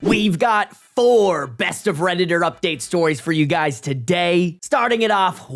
We've got 4 best of Redditor update stories for you guys today. Starting it off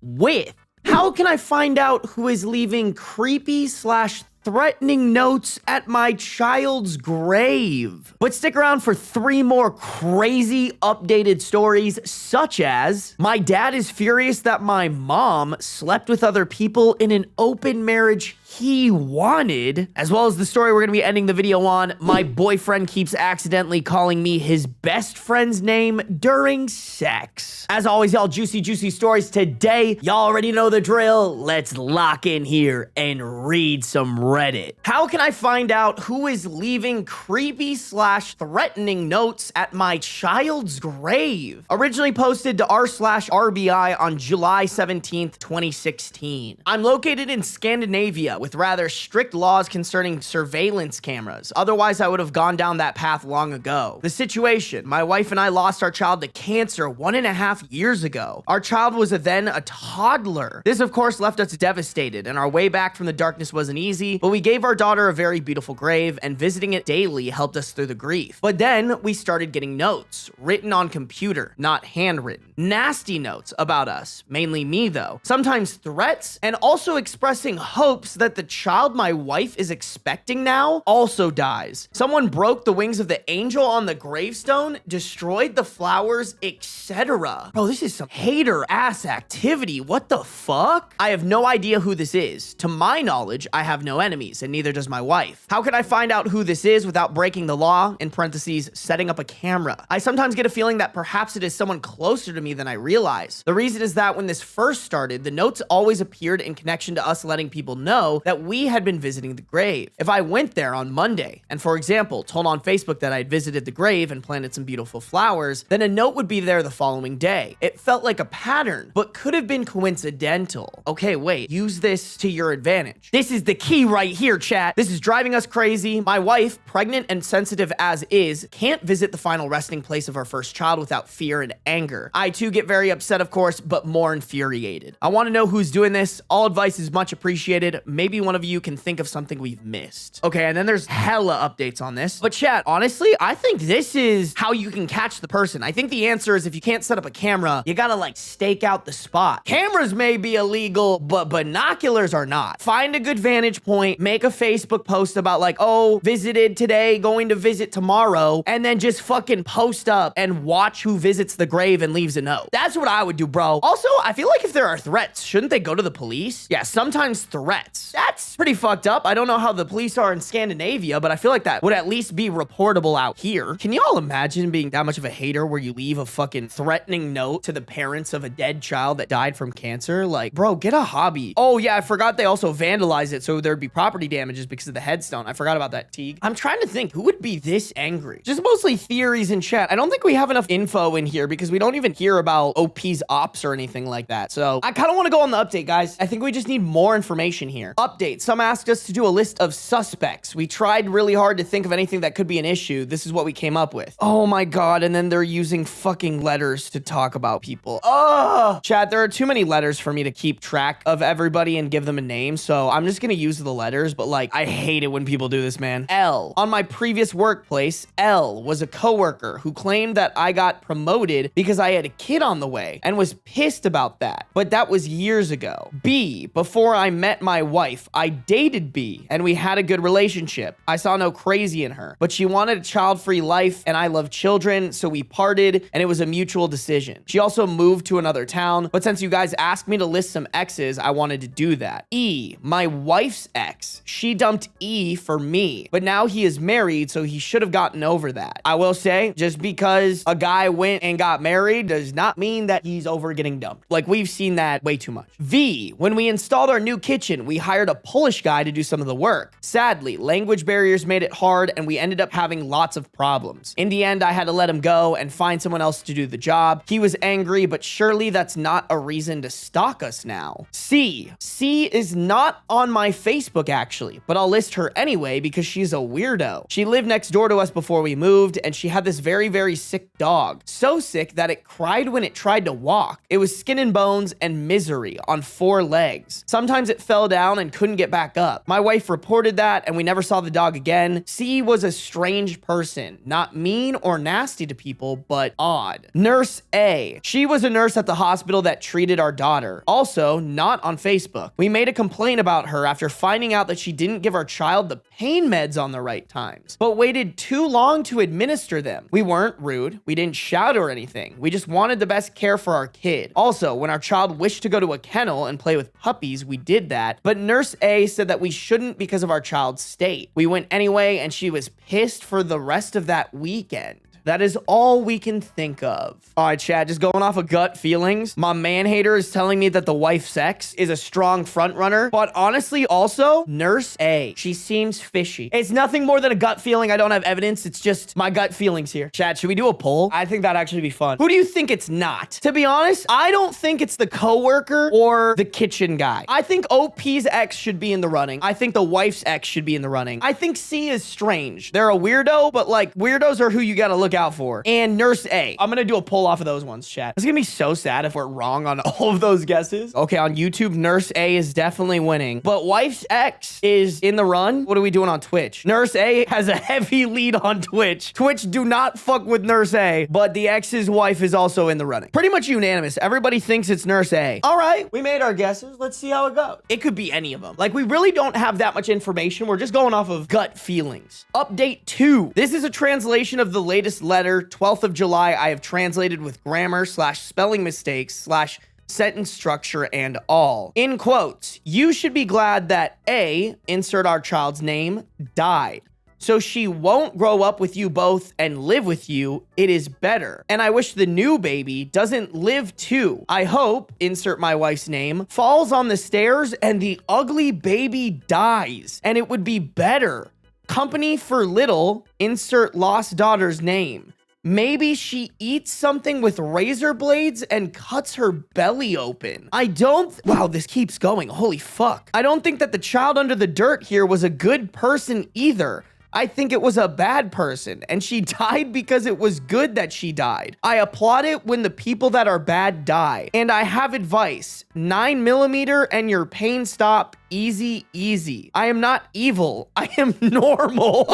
with how can I find out who is leaving creepy / threatening notes at my child's grave? But stick around for 3 more crazy updated stories, such as my dad is furious that my mom slept with other people in an open marriage he wanted, as well as the story we're gonna be ending the video on. My boyfriend keeps accidentally calling me his best friend's name during sex. As always, y'all, juicy stories today. Y'all already know the drill. Let's lock in here and read some Reddit. How can I find out who is leaving creepy / threatening notes at my child's grave? Originally posted to r/RBI on July 17th, 2016. I'm located in Scandinavia with rather strict laws concerning surveillance cameras. Otherwise, I would have gone down that path long ago. The situation: my wife and I lost our child to cancer 1.5 years ago. Our child was then a toddler. This, of course, left us devastated, and our way back from the darkness wasn't easy, but we gave our daughter a very beautiful grave, and visiting it daily helped us through the grief. But then we started getting notes, written on computer, not handwritten. Nasty notes about us, mainly me though. Sometimes threats, and also expressing hopes that the child my wife is expecting now also dies. Someone broke the wings of the angel on the gravestone, destroyed the flowers, etc. Bro, this is some hater ass activity. What the fuck? I have no idea who this is. To my knowledge, I have no enemies, and neither does my wife. How can I find out who this is without breaking the law? In parentheses, setting up a camera. I sometimes get a feeling that perhaps it is someone closer to me than I realize. The reason is that when this first started, the notes always appeared in connection to us letting people know that we had been visiting the grave. If I went there on Monday and, for example, told on Facebook that I had visited the grave and planted some beautiful flowers, then a note would be there the following day. It felt like a pattern, but could have been coincidental. Okay, wait, use this to your advantage. This is the key right here, chat. This is driving us crazy. My wife, pregnant and sensitive as is, can't visit the final resting place of our first child without fear and anger. I too get very upset, of course, but more infuriated. I want to know who's doing this. All advice is much appreciated. Maybe one of you can think of something we've missed. Okay, and then there's hella updates on this. But chat, honestly, I think this is how you can catch the person. I think the answer is if you can't set up a camera, you gotta like stake out the spot. Cameras may be illegal, but binoculars are not. Find a good vantage point, make a Facebook post about like, oh, visited today, going to visit tomorrow, and then just fucking post up and watch who visits the grave and leaves a note. That's what I would do, bro. Also, I feel like if there are threats, shouldn't they go to the police? Yeah, sometimes threats. That's pretty fucked up. I don't know how the police are in Scandinavia, but I feel like that would at least be reportable out here. Can y'all imagine being that much of a hater where you leave a fucking threatening note to the parents of a dead child that died from cancer? Like, bro, get a hobby. Oh yeah, I forgot they also vandalized it, so there'd be property damages because of the headstone. I forgot about that, Teague. I'm trying to think, who would be this angry? Just mostly theories in chat. I don't think we have enough info in here because we don't even hear about OP's ops or anything like that. So I kind of want to go on the update, guys. I think we just need more information here. Update. Some asked us to do a list of suspects. We tried really hard to think of anything that could be an issue. This is what we came up with. Oh my god, and then they're using fucking letters to talk about people. Ugh! Chat, there are too many letters for me to keep track of everybody and give them a name, so I'm just gonna use the letters, but like, I hate it when people do this, man. L. On my previous workplace, L was a coworker who claimed that I got promoted because I had a kid on the way and was pissed about that, but that was years ago. B. Before I met my wife, I dated B, and we had a good relationship. I saw no crazy in her, but she wanted a child-free life, and I love children, so we parted, and it was a mutual decision. She also moved to another town, but since you guys asked me to list some exes, I wanted to do that. E. My wife's ex. She dumped E for me, but now he is married, so he should have gotten over that. I will say, just because a guy went and got married does not mean that he's over getting dumped. Like, we've seen that way too much. V. When we installed our new kitchen, we hired a Polish guy to do some of the work. Sadly, language barriers made it hard, and we ended up having lots of problems. In the end, I had to let him go and find someone else to do the job. He was angry, but surely that's not a reason to stalk us now. C. C is not on my Facebook Facebook actually, but I'll list her anyway because she's a weirdo. She lived next door to us before we moved, and she had this very, very sick dog. So sick that it cried when it tried to walk. It was skin and bones and misery on 4 legs. Sometimes it fell down and couldn't get back up. My wife reported that, and we never saw the dog again. C was a strange person, not mean or nasty to people, but odd. Nurse A. She was a nurse at the hospital that treated our daughter. Also, not on Facebook. We made a complaint about her after finding out that she didn't give our child the pain meds on the right times, but waited too long to administer them. We weren't rude. We didn't shout or anything. We just wanted the best care for our kid. Also, when our child wished to go to a kennel and play with puppies, we did that, but Nurse A said that we shouldn't because of our child's state. We went anyway, and she was pissed for the rest of that weekend. That is all we can think of. All right, chat, just going off of gut feelings. My man hater is telling me that the wife's ex is a strong front runner, but honestly, also, Nurse A. She seems fishy. It's nothing more than a gut feeling. I don't have evidence. It's just my gut feelings here. Chat, should we do a poll? I think that'd actually be fun. Who do you think it's not? To be honest, I don't think it's the coworker or the kitchen guy. I think OP's ex should be in the running. I think the wife's ex should be in the running. I think C is strange. They're a weirdo, but like weirdos are who you gotta look out for. And Nurse A. I'm gonna do a poll off of those ones, chat. It's gonna be so sad if we're wrong on all of those guesses. Okay, on YouTube, Nurse A is definitely winning, but wife's ex is in the run. What are we doing on Twitch? Nurse A has a heavy lead on Twitch. Twitch do not fuck with Nurse A, but the ex's wife is also in the running. Pretty much unanimous. Everybody thinks it's Nurse A. All right, we made our guesses. Let's see how it goes. It could be any of them. Like, we really don't have that much information. We're just going off of gut feelings. Update 2. This is a translation of the latest letter, 12th of July. I have translated with grammar / spelling mistakes / sentence structure and all. In quotes, you should be glad that A, insert our child's name, died. So she won't grow up with you both and live with you. It is better. And I wish the new baby doesn't live too. I hope, insert my wife's name, falls on the stairs and the ugly baby dies. And it would be better. Company for little, insert lost daughter's name. Maybe she eats something with razor blades and cuts her belly open. Wow, this keeps going. Holy fuck. I don't think that the child under the dirt here was a good person either. I think it was a bad person, and she died because it was good that she died. I applaud it when the people that are bad die. And I have advice. 9mm and your pain stop. Easy, easy. I am not evil. I am normal.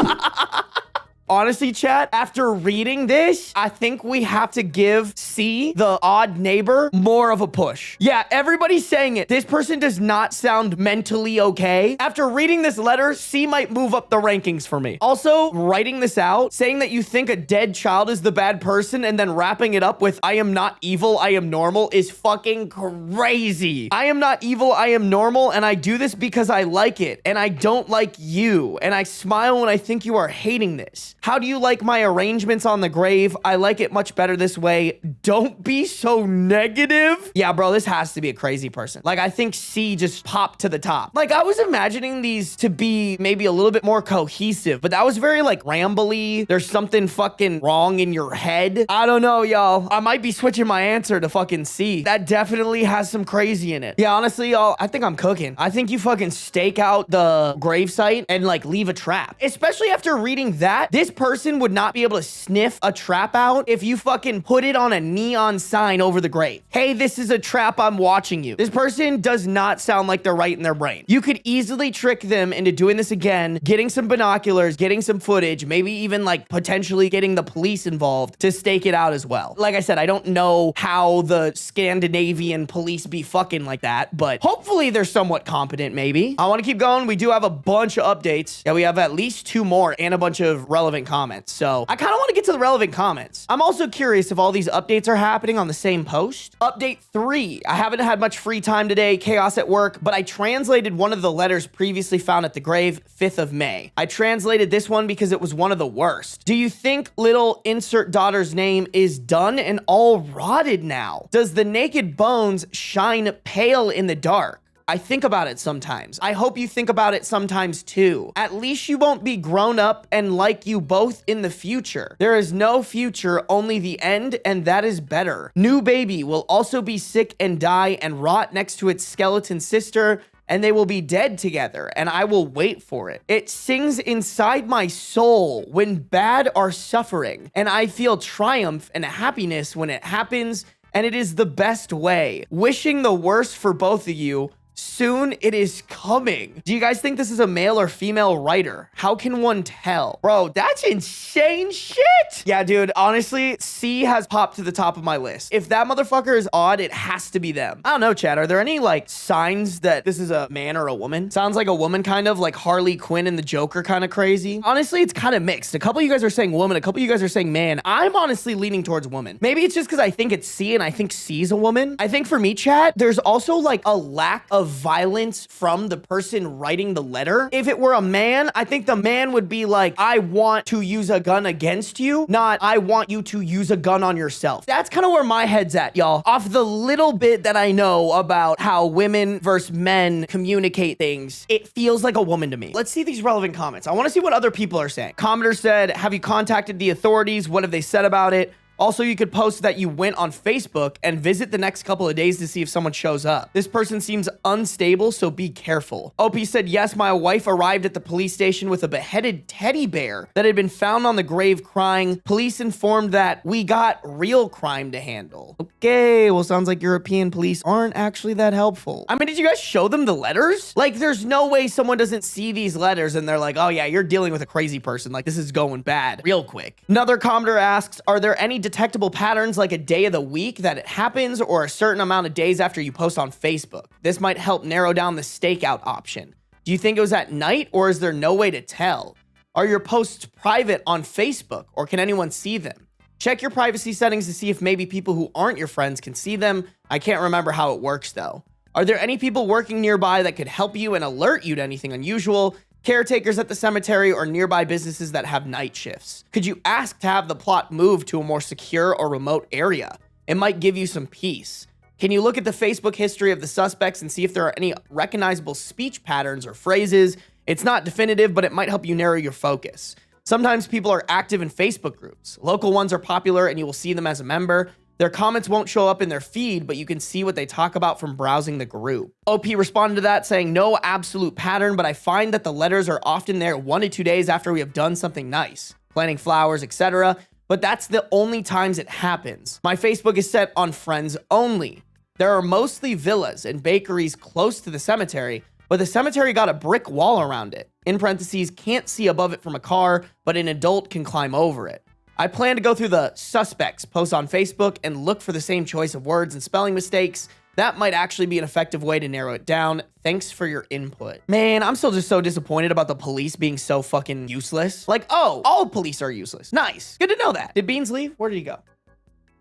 Honestly, chat, after reading this, I think we have to give C, the odd neighbor, more of a push. Yeah, everybody's saying it. This person does not sound mentally okay. After reading this letter, C might move up the rankings for me. Also, writing this out, saying that you think a dead child is the bad person and then wrapping it up with, I am not evil, I am normal, is fucking crazy. I am not evil, I am normal, and I do this because I like it, and I don't like you, and I smile when I think you are hating this. How do you like my arrangements on the grave? I like it much better this way. Don't be so negative. Yeah, bro, this has to be a crazy person. Like, I think C just popped to the top. Like, I was imagining these to be maybe a little bit more cohesive, but that was very, like, rambly. There's something fucking wrong in your head. I don't know, y'all. I might be switching my answer to fucking C. That definitely has some crazy in it. Yeah, honestly, y'all, I think I'm cooking. I think you fucking stake out the gravesite and, like, leave a trap. Especially after reading that, this person would not be able to sniff a trap out if you fucking put it on a neon sign over the grave. Hey, this is a trap, I'm watching you. This person does not sound like they're right in their brain. You could easily trick them into doing this again, getting some binoculars, getting some footage, maybe even like potentially getting the police involved to stake it out as well. Like I said, I don't know how the Scandinavian police be fucking like that, but hopefully they're somewhat competent maybe. I want to keep going. We do have a bunch of updates. Yeah, we have at least 2 more and a bunch of relevant comments. So I kind of want to get to the relevant comments. I'm also curious if all these updates are happening on the same post. Update 3. I haven't had much free time today, chaos at work, but I translated one of the letters previously found at the grave, 5th of May. I translated this one because it was one of the worst. Do you think little insert daughter's name is done and all rotted now? Does the naked bones shine pale in the dark? I think about it sometimes. I hope you think about it sometimes too. At least you won't be grown up and like you both in the future. There is no future, only the end, and that is better. New baby will also be sick and die and rot next to its skeleton sister. and they will be dead together, and I will wait for it. It sings inside my soul when bad are suffering, and I feel triumph and happiness when it happens, and it is the best way. Wishing the worst for both of you. Soon it is coming. Do you guys think this is a male or female writer? How can one tell? Bro, that's insane shit. Yeah, dude, honestly, C has popped to the top of my list. If that motherfucker is odd, it has to be them. I don't know, Chad. Are there any like signs that this is a man or a woman? Sounds like a woman, kind of like Harley Quinn and the Joker, kind of crazy. Honestly, it's kind of mixed. A couple of you guys are saying woman, a couple of you guys are saying man. I'm honestly leaning towards woman. Maybe it's just because I think it's C and I think C's a woman. I think for me, Chad, there's also like a lack of violence from the person writing the letter. If it were a man, I think the man would be like, I want to use a gun against you, not I want you to use a gun on yourself. That's kind of where my head's at, y'all. Off the little bit that I know about how women versus men communicate things, it feels like a woman to me. Let's see these relevant comments. I want to see what other people are saying. Commenter said, have you contacted the authorities? What have they said about it? Also, you could post that you went on Facebook and visit the next couple of days to see if someone shows up. This person seems unstable, so be careful. OP said, yes, my wife arrived at the police station with a beheaded teddy bear that had been found on the grave crying. Police informed that we got real crime to handle. Okay, well, sounds like European police aren't actually that helpful. I mean, did you guys show them the letters? Like, there's no way someone doesn't see these letters and they're like, oh yeah, you're dealing with a crazy person. Like, this is going bad real quick. Another commenter asks, are there any detectable patterns like a day of the week that it happens or a certain amount of days after you post on Facebook? This might help narrow down the stakeout option. Do you think it was at night or is there no way to tell? Are your posts private on Facebook or can anyone see them? Check your privacy settings to see if maybe people who aren't your friends can see them. I can't remember how it works though. Are there any people working nearby that could help you and alert you to anything unusual? Caretakers at the cemetery or nearby businesses that have night shifts. Could you ask to have the plot moved to a more secure or remote area? It might give you some peace. Can you look at the Facebook history of the suspects and see if there are any recognizable speech patterns or phrases? It's not definitive, but it might help you narrow your focus. Sometimes people are active in Facebook groups. Local ones are popular and you will see them as a member. Their comments won't show up in their feed, but you can see what they talk about from browsing the group. OP responded to that saying, no absolute pattern, but I find that the letters are often there 1 to 2 days after we have done something nice, planting flowers, etc. But that's the only times it happens. My Facebook is set on friends only. There are mostly villas and bakeries close to the cemetery, but the cemetery got a brick wall around it. In parentheses, can't see above it from a car, but an adult can climb over it. I plan to go through the suspects posts on Facebook and look for the same choice of words and spelling mistakes. That might actually be an effective way to narrow it down. Thanks for your input. Man, I'm still just so disappointed about the police being so fucking useless. Like, oh, all police are useless. Nice. Good to know that. Did Beans leave? Where did he go?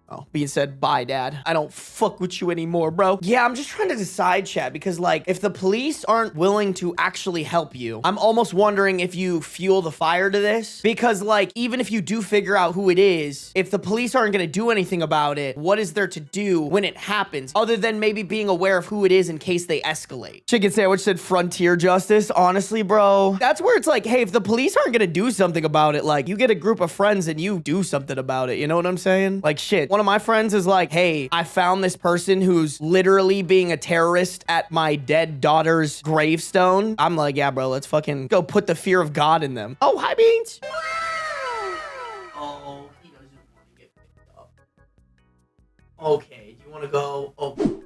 Oh, Beans said, bye, Dad. I don't fuck with you anymore, bro. Yeah, I'm just trying to decide, Chad, because, like, if the police aren't willing to actually help you, I'm almost wondering if you fuel the fire to this. Because, like, even if you do figure out who it is, if the police aren't going to do anything about it, what is there to do when it happens, other than maybe being aware of who it is in case they escalate? Chicken Sandwich said frontier justice. Honestly, bro, that's where it's like, hey, if the police aren't going to do something about it, like, you get a group of friends and you do something about it. You know what I'm saying? Like, shit. One of my friends is like, hey, I found this person who's literally being a terrorist at my dead daughter's gravestone. I'm like, yeah, bro, let's fucking go put the fear of God in them. Oh, hi, Beans. Oh, he doesn't want to get picked up. Okay, do you want to go? Oh.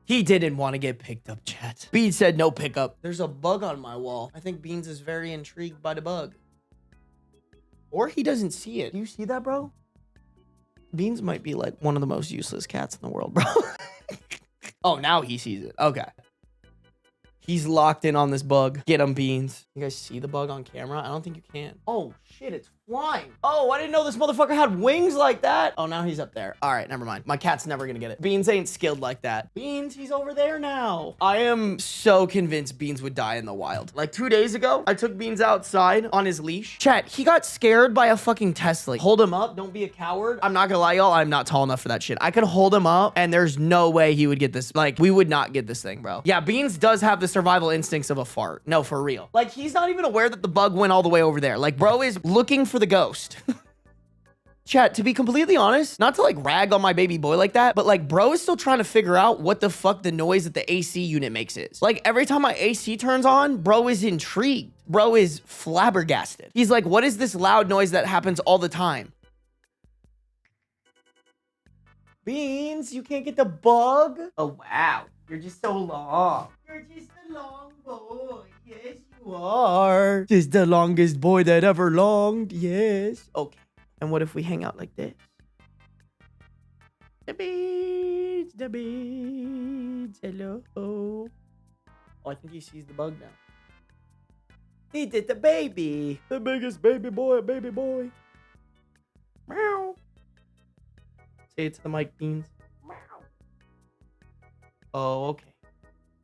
He didn't want to get picked up, chat. Beans said no pickup. There's a bug on my wall. I think Beans is very intrigued by the bug. Or he doesn't see it. Do you see that, bro? Beans might be like one of the most useless cats in the world, bro. Oh, now he sees it. Okay. He's locked in on this bug. Get him, Beans. You guys see the bug on camera? I don't think you can. Oh, shit, it's flying. Oh, I didn't know this motherfucker had wings like that. Oh, now he's up there. All right, never mind. My cat's never gonna get it. Beans ain't skilled like that. Beans, he's over there now. I am so convinced Beans would die in the wild. Like 2 days ago, I took Beans outside on his leash. Chat, he got scared by a fucking Tesla. Hold him up. Don't be a coward. I'm not gonna lie, y'all. I'm not tall enough for that shit. I could hold him up and there's no way he would get this. Like, we would not get this thing, bro. Yeah, Beans does have the survival instincts of a fart. No, for real. Like, he's not even aware that the bug went all the way over there. Like, bro is looking for the ghost. Chat, to be completely honest, not to like rag on my baby boy like that, but like bro is still trying to figure out what the fuck the noise that the AC unit makes is. Like every time my AC turns on, bro is intrigued. Bro is flabbergasted. He's like, what is this loud noise that happens all the time? Beans, you can't get the bug? Oh, wow. You're just so long. You're just a long boy. Yes, you are. Just the longest boy that ever longed. Yes. Okay. And what if we hang out like this? The beans, the beans. Hello. Oh, I think he sees the bug now. He did the baby. The biggest baby boy, baby boy. Meow. Say it to the mic, Beans. Meow. Oh, okay.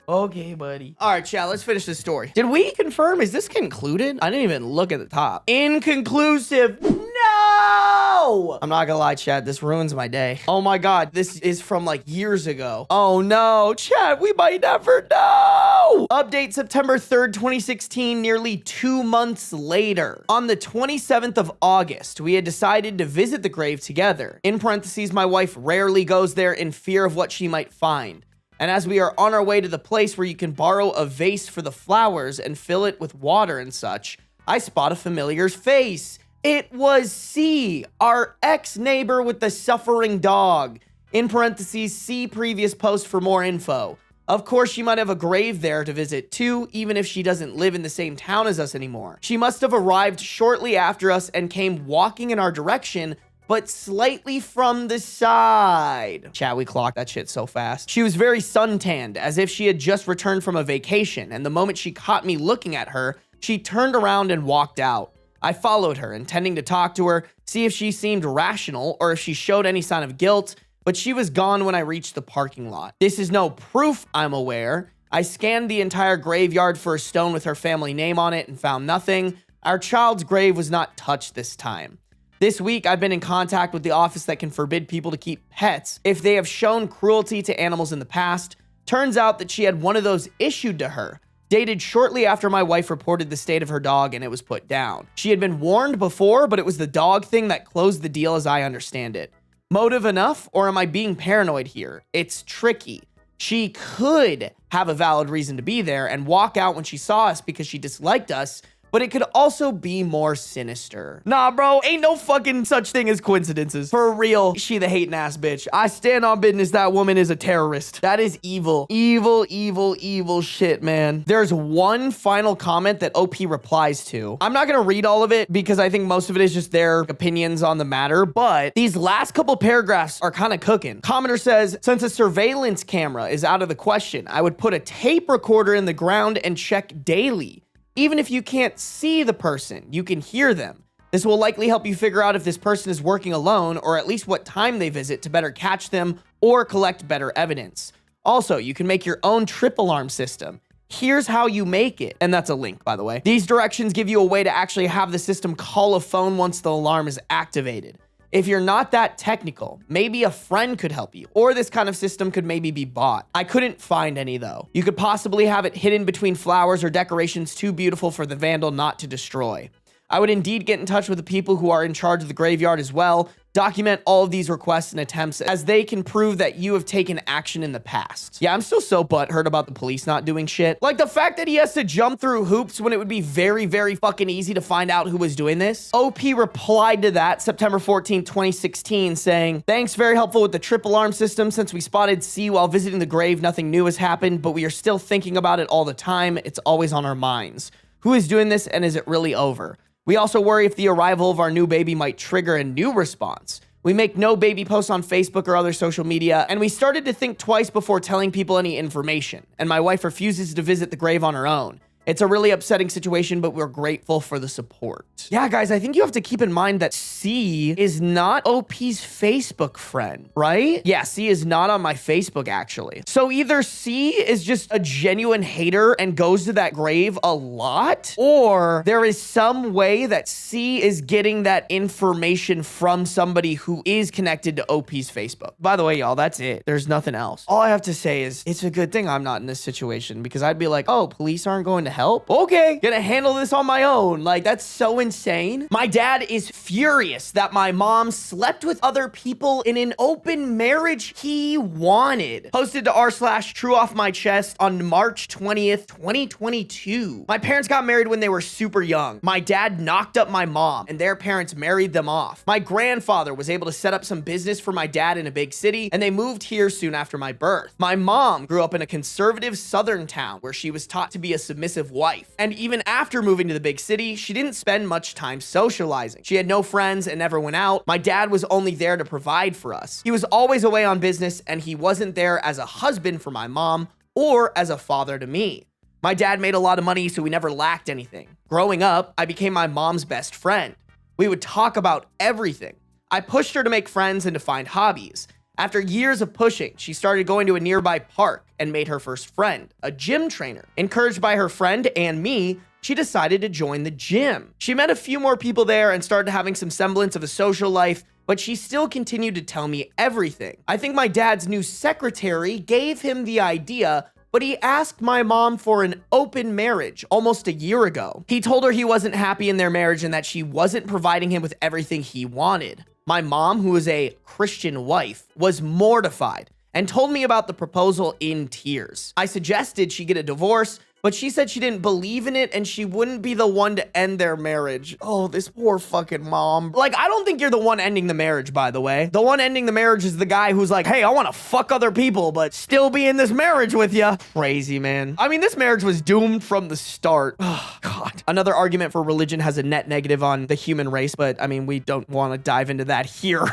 Okay, buddy. All right, chat, let's finish this story. Did we confirm? Is this concluded? I didn't even look at the top. Inconclusive. No! I'm not gonna lie, chat. This ruins my day. Oh my God. This is from like years ago. Oh no, chat. We might never know. Update September 3rd, 2016, nearly 2 months later. On the 27th of August, we had decided to visit the grave together. In parentheses, my wife rarely goes there in fear of what she might find. And as we are on our way to the place where you can borrow a vase for the flowers and fill it with water and such, I spot a familiar's face. It was C, our ex-neighbor with the suffering dog. In parentheses, see previous post for more info. Of course, she might have a grave there to visit too, even if she doesn't live in the same town as us anymore. She must have arrived shortly after us and came walking in our direction, but slightly from the side. Chat, we clocked that shit so fast. She was very suntanned, as if she had just returned from a vacation, and the moment she caught me looking at her, she turned around and walked out. I followed her, intending to talk to her, see if she seemed rational or if she showed any sign of guilt, but she was gone when I reached the parking lot. This is no proof, I'm aware. I scanned the entire graveyard for a stone with her family name on it and found nothing. Our child's grave was not touched this time. This week, I've been in contact with the office that can forbid people to keep pets if they have shown cruelty to animals in the past. Turns out that she had one of those issued to her, dated shortly after my wife reported the state of her dog and it was put down. She had been warned before, but it was the dog thing that closed the deal as I understand it. Motive enough, or am I being paranoid here? It's tricky. She could have a valid reason to be there and walk out when she saw us because she disliked us, but it could also be more sinister. Nah, bro, ain't no fucking such thing as coincidences. For real, she the hating ass bitch. I stand on business that woman is a terrorist. That is evil. Evil, evil, evil shit, man. There's one final comment that OP replies to. I'm not gonna read all of it because I think most of it is just their opinions on the matter, but these last couple paragraphs are kind of cooking. Commenter says, since a surveillance camera is out of the question, I would put a tape recorder in the ground and check daily. Even if you can't see the person, you can hear them. This will likely help you figure out if this person is working alone or at least what time they visit to better catch them or collect better evidence. Also, you can make your own trip alarm system. Here's how you make it. And that's a link, by the way. These directions give you a way to actually have the system call a phone once the alarm is activated. If you're not that technical, maybe a friend could help you, or this kind of system could maybe be bought. I couldn't find any though. You could possibly have it hidden between flowers or decorations too beautiful for the vandal not to destroy. I would indeed get in touch with the people who are in charge of the graveyard as well. Document all of these requests and attempts as they can prove that you have taken action in the past. Yeah, I'm still so butthurt about the police not doing shit. Like the fact that he has to jump through hoops when it would be very, very fucking easy to find out who was doing this. OP replied to that September 14, 2016 saying, thanks, very helpful with the trip alarm system. Since we spotted C while visiting the grave, nothing new has happened, but we are still thinking about it all the time. It's always on our minds. Who is doing this and is it really over? We also worry if the arrival of our new baby might trigger a new response. We make no baby posts on Facebook or other social media, and we started to think twice before telling people any information, and my wife refuses to visit the grave on her own. It's a really upsetting situation, but we're grateful for the support. Yeah, guys, I think you have to keep in mind that C is not OP's Facebook friend, right? Yeah, C is not on my Facebook, actually. So either C is just a genuine hater and goes to that grave a lot, or there is some way that C is getting that information from somebody who is connected to OP's Facebook. By the way, y'all, that's it. There's nothing else. All I have to say is it's a good thing I'm not in this situation because I'd be like, oh, police aren't going to to help. Okay, gonna handle this on my own. Like, that's so insane. My dad is furious that my mom slept with other people in an open marriage he wanted. Posted to r/true off my chest on March 20th, 2022. My parents got married when they were super young. My dad knocked up my mom and their parents married them off. My grandfather was able to set up some business for my dad in a big city, and they moved here soon after my birth. My mom grew up in a conservative southern town where she was taught to be a submissive wife. And even after moving to the big city, she didn't spend much time socializing. She had no friends and never went out. My dad was only there to provide for us. He was always away on business, and he wasn't there as a husband for my mom or as a father to me. My dad made a lot of money, so we never lacked anything. Growing up, I became my mom's best friend. We would talk about everything. I pushed her to make friends and to find hobbies. After years of pushing, she started going to a nearby park and made her first friend, a gym trainer. Encouraged by her friend and me, she decided to join the gym. She met a few more people there and started having some semblance of a social life, but she still continued to tell me everything. I think my dad's new secretary gave him the idea, but he asked my mom for an open marriage almost a year ago. He told her he wasn't happy in their marriage and that she wasn't providing him with everything he wanted. My mom, who is a Christian wife, was mortified and told me about the proposal in tears. I suggested she get a divorce, but she said she didn't believe in it and she wouldn't be the one to end their marriage. Oh, this poor fucking mom. Like, I don't think you're the one ending the marriage, by the way. The one ending the marriage is the guy who's like, hey, I want to fuck other people, but still be in this marriage with you. Crazy, man. I mean, this marriage was doomed from the start. Oh, God. Another argument for religion has a net negative on the human race, but I mean, we don't want to dive into that here.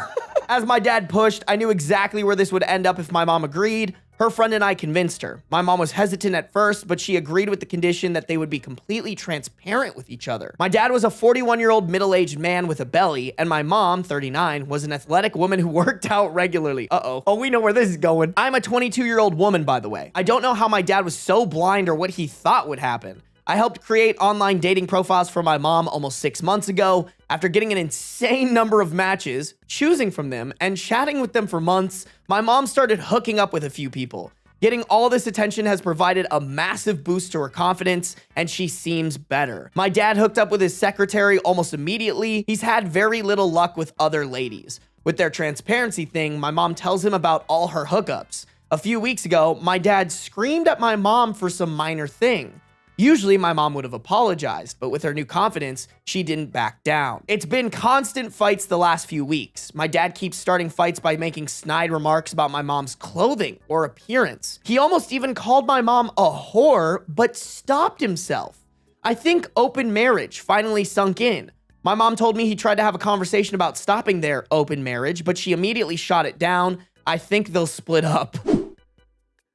As my dad pushed, I knew exactly where this would end up if my mom agreed. Her friend and I convinced her. My mom was hesitant at first, but she agreed with the condition that they would be completely transparent with each other. My dad was a 41-year-old middle-aged man with a belly, and my mom, 39, was an athletic woman who worked out regularly. Uh-oh. Oh, we know where this is going. I'm a 22-year-old woman, by the way. I don't know how my dad was so blind or what he thought would happen. I helped create online dating profiles for my mom almost 6 months ago. After getting an insane number of matches, choosing from them, and chatting with them for months, my mom started hooking up with a few people. Getting all this attention has provided a massive boost to her confidence, and she seems better. My dad hooked up with his secretary almost immediately. He's had very little luck with other ladies. With their transparency thing, my mom tells him about all her hookups. A few weeks ago, my dad screamed at my mom for some minor thing. Usually my mom would have apologized, but with her new confidence, she didn't back down. It's been constant fights the last few weeks. My dad keeps starting fights by making snide remarks about my mom's clothing or appearance. He almost even called my mom a whore, but stopped himself. I think open marriage finally sunk in. My mom told me he tried to have a conversation about stopping their open marriage, but she immediately shot it down. I think they'll split up.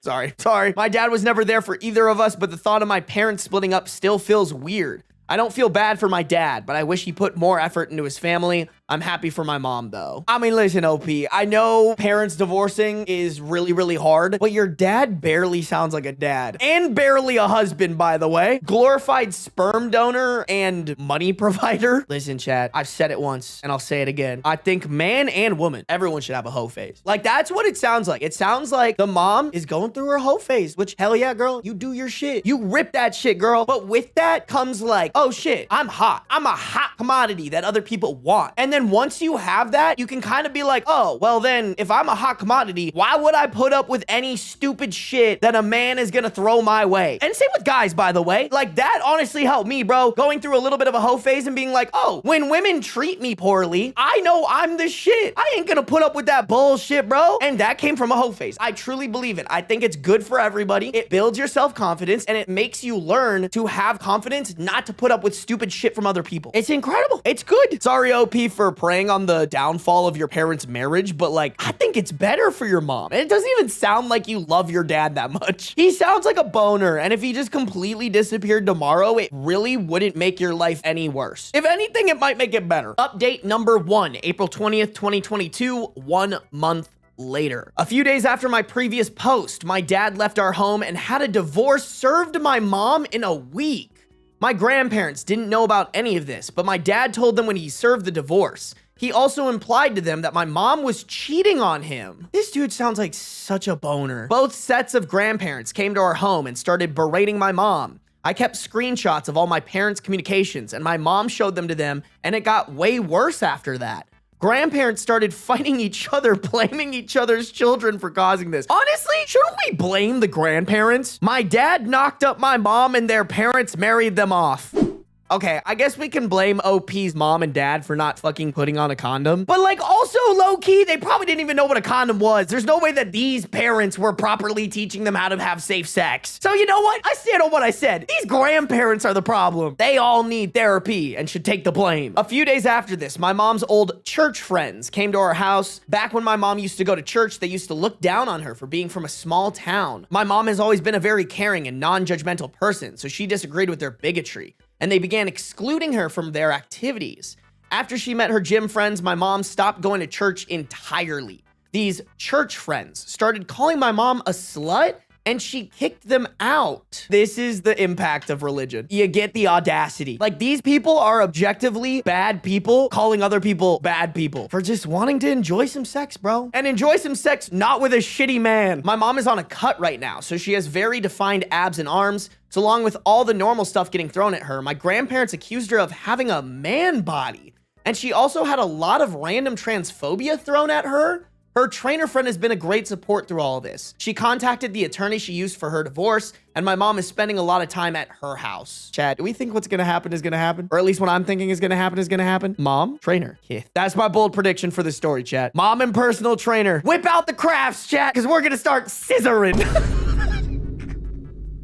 Sorry. My dad was never there for either of us, but the thought of my parents splitting up still feels weird. I don't feel bad for my dad, but I wish he put more effort into his family. I'm happy for my mom, though. I mean, listen, OP, I know parents divorcing is really, really hard, but your dad barely sounds like a dad. And barely a husband, by the way. Glorified sperm donor and money provider. Listen, chat, I've said it once, and I'll say it again. I think man and woman, everyone should have a hoe phase. Like, that's what it sounds like. It sounds like the mom is going through her hoe phase, which, hell yeah, girl, you do your shit. You rip that shit, girl. But with that comes like, oh shit, I'm hot. I'm a hot commodity that other people want. And then once you have that, you can kind of be like, oh, well then, if I'm a hot commodity, why would I put up with any stupid shit that a man is gonna throw my way? And same with guys, by the way. Like, that honestly helped me, bro. Going through a little bit of a hoe phase and being like, oh, when women treat me poorly, I know I'm the shit. I ain't gonna put up with that bullshit, bro. And that came from a hoe phase. I truly believe it. I think it's good for everybody. It builds your self-confidence and it makes you learn to have confidence, not to put up with stupid shit from other people. It's incredible. It's good. Sorry, OP, for preying on the downfall of your parents' marriage, but like, I think it's better for your mom. And it doesn't even sound like you love your dad that much. He sounds like a boner, and if he just completely disappeared tomorrow, it really wouldn't make your life any worse. If anything, it might make it better. Update number 1, April 20th, 2022, 1 month later. A few days after my previous post, my dad left our home and had a divorce served to my mom in a week. My grandparents didn't know about any of this, but my dad told them when he served the divorce. He also implied to them that my mom was cheating on him. This dude sounds like such a boner. Both sets of grandparents came to our home and started berating my mom. I kept screenshots of all my parents' communications, and my mom showed them to them, and it got way worse after that. Grandparents started fighting each other, blaming each other's children for causing this. Honestly, shouldn't we blame the grandparents? My dad knocked up my mom and their parents married them off. Okay, I guess we can blame OP's mom and dad for not fucking putting on a condom. But like also low-key, they probably didn't even know what a condom was. There's no way that these parents were properly teaching them how to have safe sex. So you know what? I stand on what I said. These grandparents are the problem. They all need therapy and should take the blame. A few days after this, my mom's old church friends came to our house. Back when my mom used to go to church, they used to look down on her for being from a small town. My mom has always been a very caring and non-judgmental person, so she disagreed with their bigotry, and they began excluding her from their activities. After she met her gym friends, my mom stopped going to church entirely. These church friends started calling my mom a slut, and she kicked them out. This is the impact of religion. You get the audacity. Like, these people are objectively bad people calling other people bad people for just wanting to enjoy some sex, bro. And enjoy some sex not with a shitty man. My mom is on a cut right now, so she has very defined abs and arms. So along with all the normal stuff getting thrown at her, my grandparents accused her of having a man body. And she also had a lot of random transphobia thrown at her. Her trainer friend has been a great support through all of this. She contacted the attorney she used for her divorce, and my mom is spending a lot of time at her house. Chat, do we think what's gonna happen is gonna happen? Or at least what I'm thinking is gonna happen is gonna happen? Mom, trainer, kid. That's my bold prediction for this story, chat. Mom and personal trainer. Whip out the crafts, chat, because we're gonna start scissoring.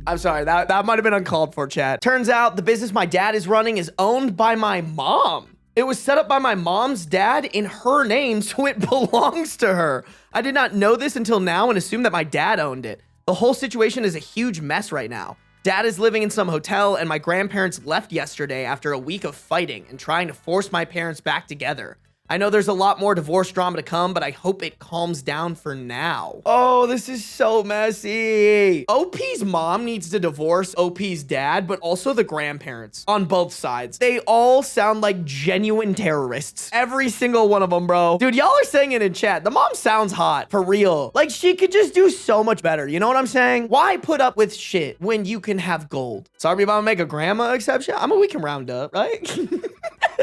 I'm sorry, that might have been uncalled for, chat. Turns out the business my dad is running is owned by my mom. It was set up by my mom's dad in her name, so it belongs to her. I did not know this until now and assumed that my dad owned it. The whole situation is a huge mess right now. Dad is living in some hotel, and my grandparents left yesterday after a week of fighting and trying to force my parents back together. I know there's a lot more divorce drama to come, but I hope it calms down for now. Oh, this is so messy. OP's mom needs to divorce OP's dad, but also the grandparents on both sides. They all sound like genuine terrorists. Every single one of them, bro. Dude, y'all are saying it in chat. The mom sounds hot, for real. Like, she could just do so much better. You know what I'm saying? Why put up with shit when you can have gold? Sorry if I'm gonna make a grandma exception. I mean, we can round up, right?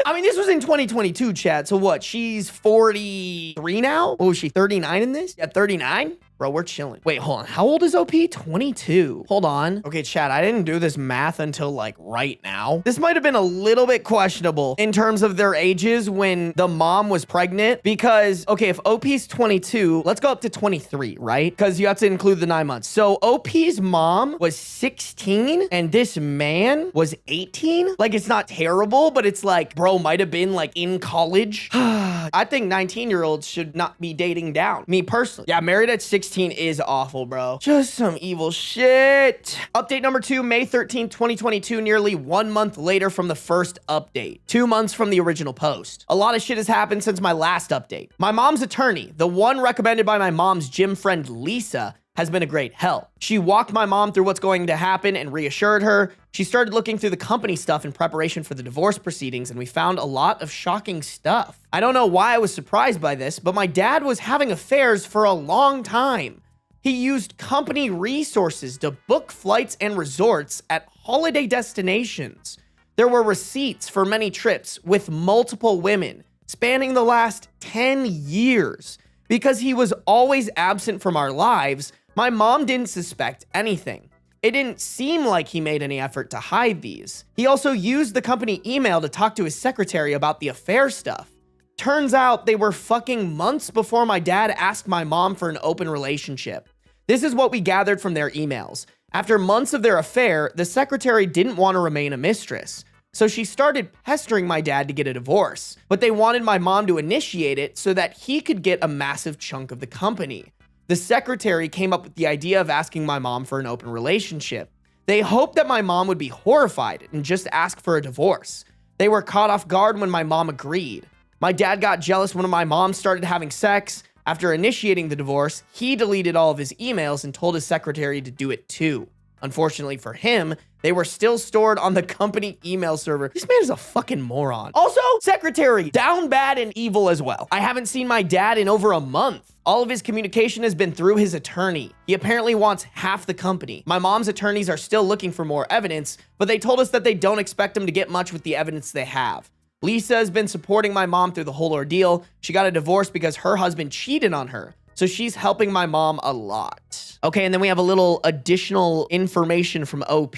I mean, this was in 2022, Chad. So what? She's 43 now? Oh, is she 39 in this? Yeah, 39? Bro, we're chilling. Wait, hold on. How old is OP? 22. Hold on. Okay, Chad, I didn't do this math until like right now. This might have been a little bit questionable in terms of their ages when the mom was pregnant because, okay, if OP's 22, let's go up to 23, right? Because you have to include the 9 months. So OP's mom was 16 and this man was 18. Like, it's not terrible, but it's like, bro, might have been like in college. I think 19-year-olds should not be dating down. Me personally. Yeah, married at 16 is awful, bro. Just some evil shit. Update number 2, May 13th, 2022, nearly 1 month later from the first update. 2 months from the original post. A lot of shit has happened since my last update. My mom's attorney, the one recommended by my mom's gym friend Lisa, has been a great help. She walked my mom through what's going to happen and reassured her. She started looking through the company stuff in preparation for the divorce proceedings, and we found a lot of shocking stuff. I don't know why I was surprised by this, but my dad was having affairs for a long time. He used company resources to book flights and resorts at holiday destinations. There were receipts for many trips with multiple women, spanning the last 10 years. Because he was always absent from our lives, my mom didn't suspect anything. It didn't seem like he made any effort to hide these. He also used the company email to talk to his secretary about the affair stuff. Turns out they were fucking months before my dad asked my mom for an open relationship. This is what we gathered from their emails. After months of their affair, the secretary didn't want to remain a mistress. So she started pestering my dad to get a divorce, but they wanted my mom to initiate it so that he could get a massive chunk of the company. The secretary came up with the idea of asking my mom for an open relationship. They hoped that my mom would be horrified and just ask for a divorce. They were caught off guard when my mom agreed. My dad got jealous when my mom started having sex. After initiating the divorce, he deleted all of his emails and told his secretary to do it too. Unfortunately for him, they were still stored on the company email server. This man is a fucking moron. Also, secretary, down bad and evil as well. I haven't seen my dad in over a month. All of his communication has been through his attorney. He apparently wants half the company. My mom's attorneys are still looking for more evidence, but they told us that they don't expect him to get much with the evidence they have. Lisa has been supporting my mom through the whole ordeal. She got a divorce because her husband cheated on her. So she's helping my mom a lot. Okay, and then we have a little additional information from OP.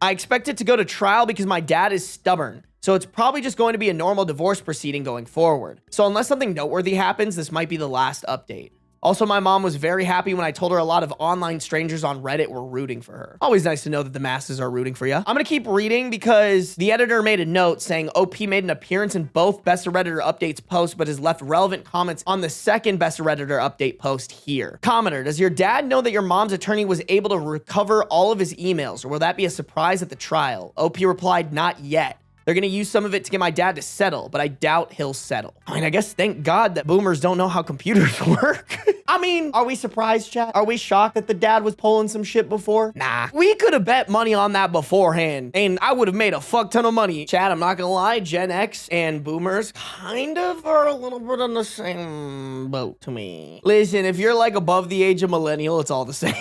I expect it to go to trial because my dad is stubborn. So it's probably just going to be a normal divorce proceeding going forward. So unless something noteworthy happens, this might be the last update. Also, my mom was very happy when I told her a lot of online strangers on Reddit were rooting for her. Always nice to know that the masses are rooting for you. I'm gonna keep reading because the editor made a note saying OP made an appearance in both Best of Redditor Updates posts, but has left relevant comments on the second Best of Redditor Update post here. Commenter, does your dad know that your mom's attorney was able to recover all of his emails, or will that be a surprise at the trial? OP replied, not yet. They're going to use some of it to get my dad to settle, but I doubt he'll settle. I mean, I guess thank God that boomers don't know how computers work. I mean, are we surprised, chat? Are we shocked that the dad was pulling some shit before? Nah. We could have bet money on that beforehand, and I would have made a fuck ton of money. Chat, I'm not going to lie, Gen X and boomers kind of are a little bit on the same boat to me. Listen, if you're like above the age of millennial, it's all the same.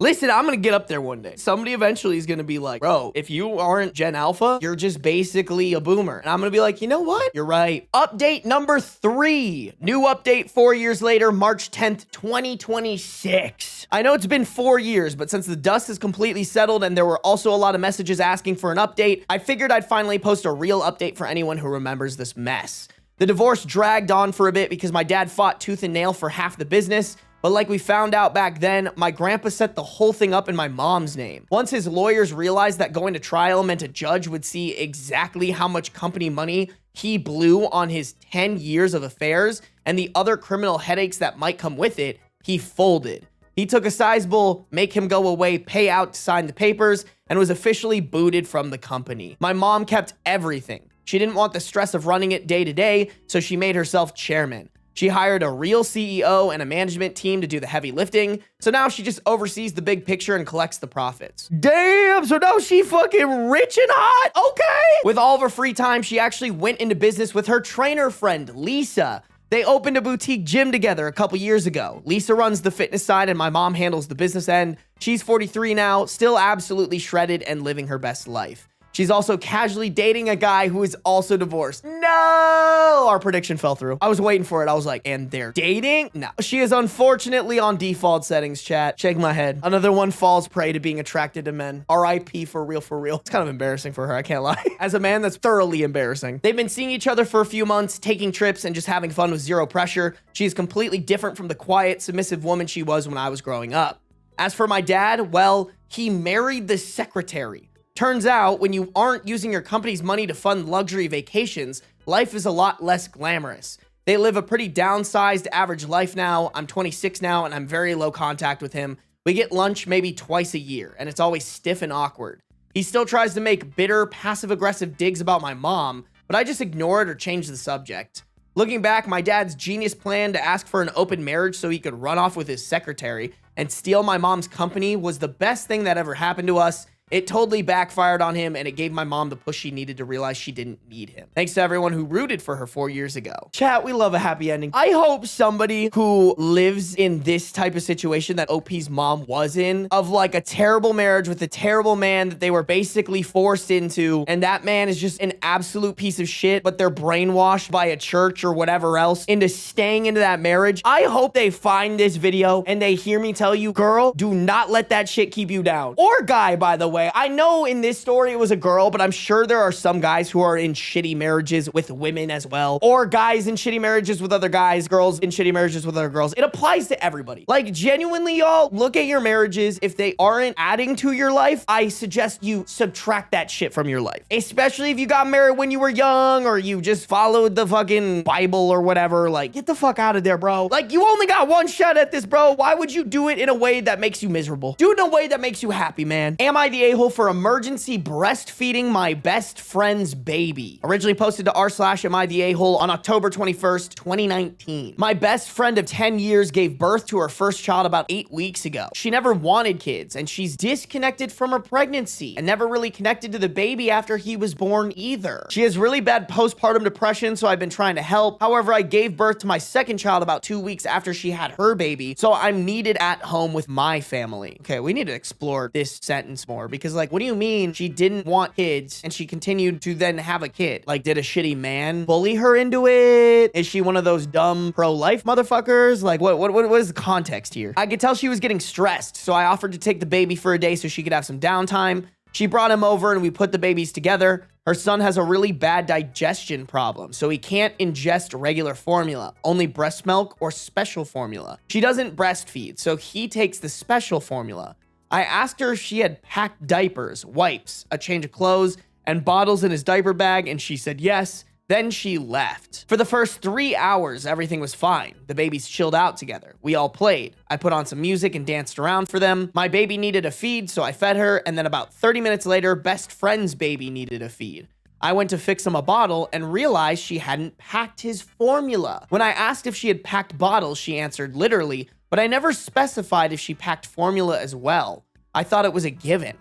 Listen, I'm gonna get up there one day. Somebody eventually is gonna be like, bro, if you aren't Gen Alpha, you're just basically a boomer. And I'm gonna be like, you know what? You're right. Update number 3. New update 4 years later, March 10th, 2026. I know it's been 4 years, but since the dust is completely settled and there were also a lot of messages asking for an update, I figured I'd finally post a real update for anyone who remembers this mess. The divorce dragged on for a bit because my dad fought tooth and nail for half the business. But like we found out back then, my grandpa set the whole thing up in my mom's name. Once his lawyers realized that going to trial meant a judge would see exactly how much company money he blew on his 10 years of affairs and the other criminal headaches that might come with it, he folded. He took a sizable make him go away payout to sign the papers and was officially booted from the company. My mom kept everything. She didn't want the stress of running it day to day, so she made herself chairman. She hired a real CEO and a management team to do the heavy lifting, so now she just oversees the big picture and collects the profits. Damn, so now she fucking rich and hot? Okay. With all of her free time, she actually went into business with her trainer friend, Lisa. They opened a boutique gym together a couple years ago. Lisa runs the fitness side and my mom handles the business end. She's 43 now, still absolutely shredded and living her best life. She's also casually dating a guy who is also divorced. No! Our prediction fell through. I was waiting for it. I was like, and they're dating? No. She is unfortunately on default settings, chat. Shake my head. Another one falls prey to being attracted to men. RIP for real, for real. It's kind of embarrassing for her, I can't lie. As a man, that's thoroughly embarrassing. They've been seeing each other for a few months, taking trips and just having fun with zero pressure. She is completely different from the quiet, submissive woman she was when I was growing up. As for my dad, well, he married the secretary. Turns out, when you aren't using your company's money to fund luxury vacations, life is a lot less glamorous. They live a pretty downsized average life now. I'm 26 now, and I'm very low contact with him. We get lunch maybe twice a year, and it's always stiff and awkward. He still tries to make bitter, passive-aggressive digs about my mom, but I just ignore it or change the subject. Looking back, my dad's genius plan to ask for an open marriage so he could run off with his secretary and steal my mom's company was the best thing that ever happened to us. It totally backfired on him, and it gave my mom the push she needed to realize she didn't need him. Thanks to everyone who rooted for her 4 years ago. Chat, we love a happy ending. I hope somebody who lives in this type of situation that OP's mom was in, of like a terrible marriage with a terrible man that they were basically forced into, and that man is just an absolute piece of shit, but they're brainwashed by a church or whatever else into staying into that marriage. I hope they find this video and they hear me tell you, girl, do not let that shit keep you down. Or guy, by the way. I know in this story it was a girl, but I'm sure there are some guys who are in shitty marriages with women as well. Or guys in shitty marriages with other guys, girls in shitty marriages with other girls. It applies to everybody. Like, genuinely, y'all, look at your marriages. If they aren't adding to your life, I suggest you subtract that shit from your life. Especially if you got married when you were young or you just followed the fucking Bible or whatever. Like, get the fuck out of there, bro. Like, you only got one shot at this, bro. Why would you do it in a way that makes you miserable? Do it in a way that makes you happy, man. Am I the a-hole for emergency breastfeeding my best friend's baby. Originally posted to r/am-I-the-a-hole on October 21st, 2019. My best friend of 10 years gave birth to her first child about 8 weeks ago. She never wanted kids, and she's disconnected from her pregnancy and never really connected to the baby after he was born either. She has really bad postpartum depression, so I've been trying to help. However, I gave birth to my second child about 2 weeks after she had her baby, so I'm needed at home with my family. Okay, we need to explore this sentence more, because like, what do you mean she didn't want kids and she continued to then have a kid? Like, did a shitty man bully her into it? Is she one of those dumb pro-life motherfuckers? Like, what is the context here? I could tell she was getting stressed, so I offered to take the baby for a day so she could have some downtime. She brought him over and we put the babies together. Her son has a really bad digestion problem, so he can't ingest regular formula, only breast milk or special formula. She doesn't breastfeed, so he takes the special formula. I asked her if she had packed diapers, wipes, a change of clothes, and bottles in his diaper bag, and she said yes. Then she left. For the first 3 hours, everything was fine. The babies chilled out together. We all played. I put on some music and danced around for them. My baby needed a feed, so I fed her, and then about 30 minutes later, best friend's baby needed a feed. I went to fix him a bottle and realized she hadn't packed his formula. When I asked if she had packed bottles, she answered literally, but I never specified if she packed formula as well. I thought it was a given.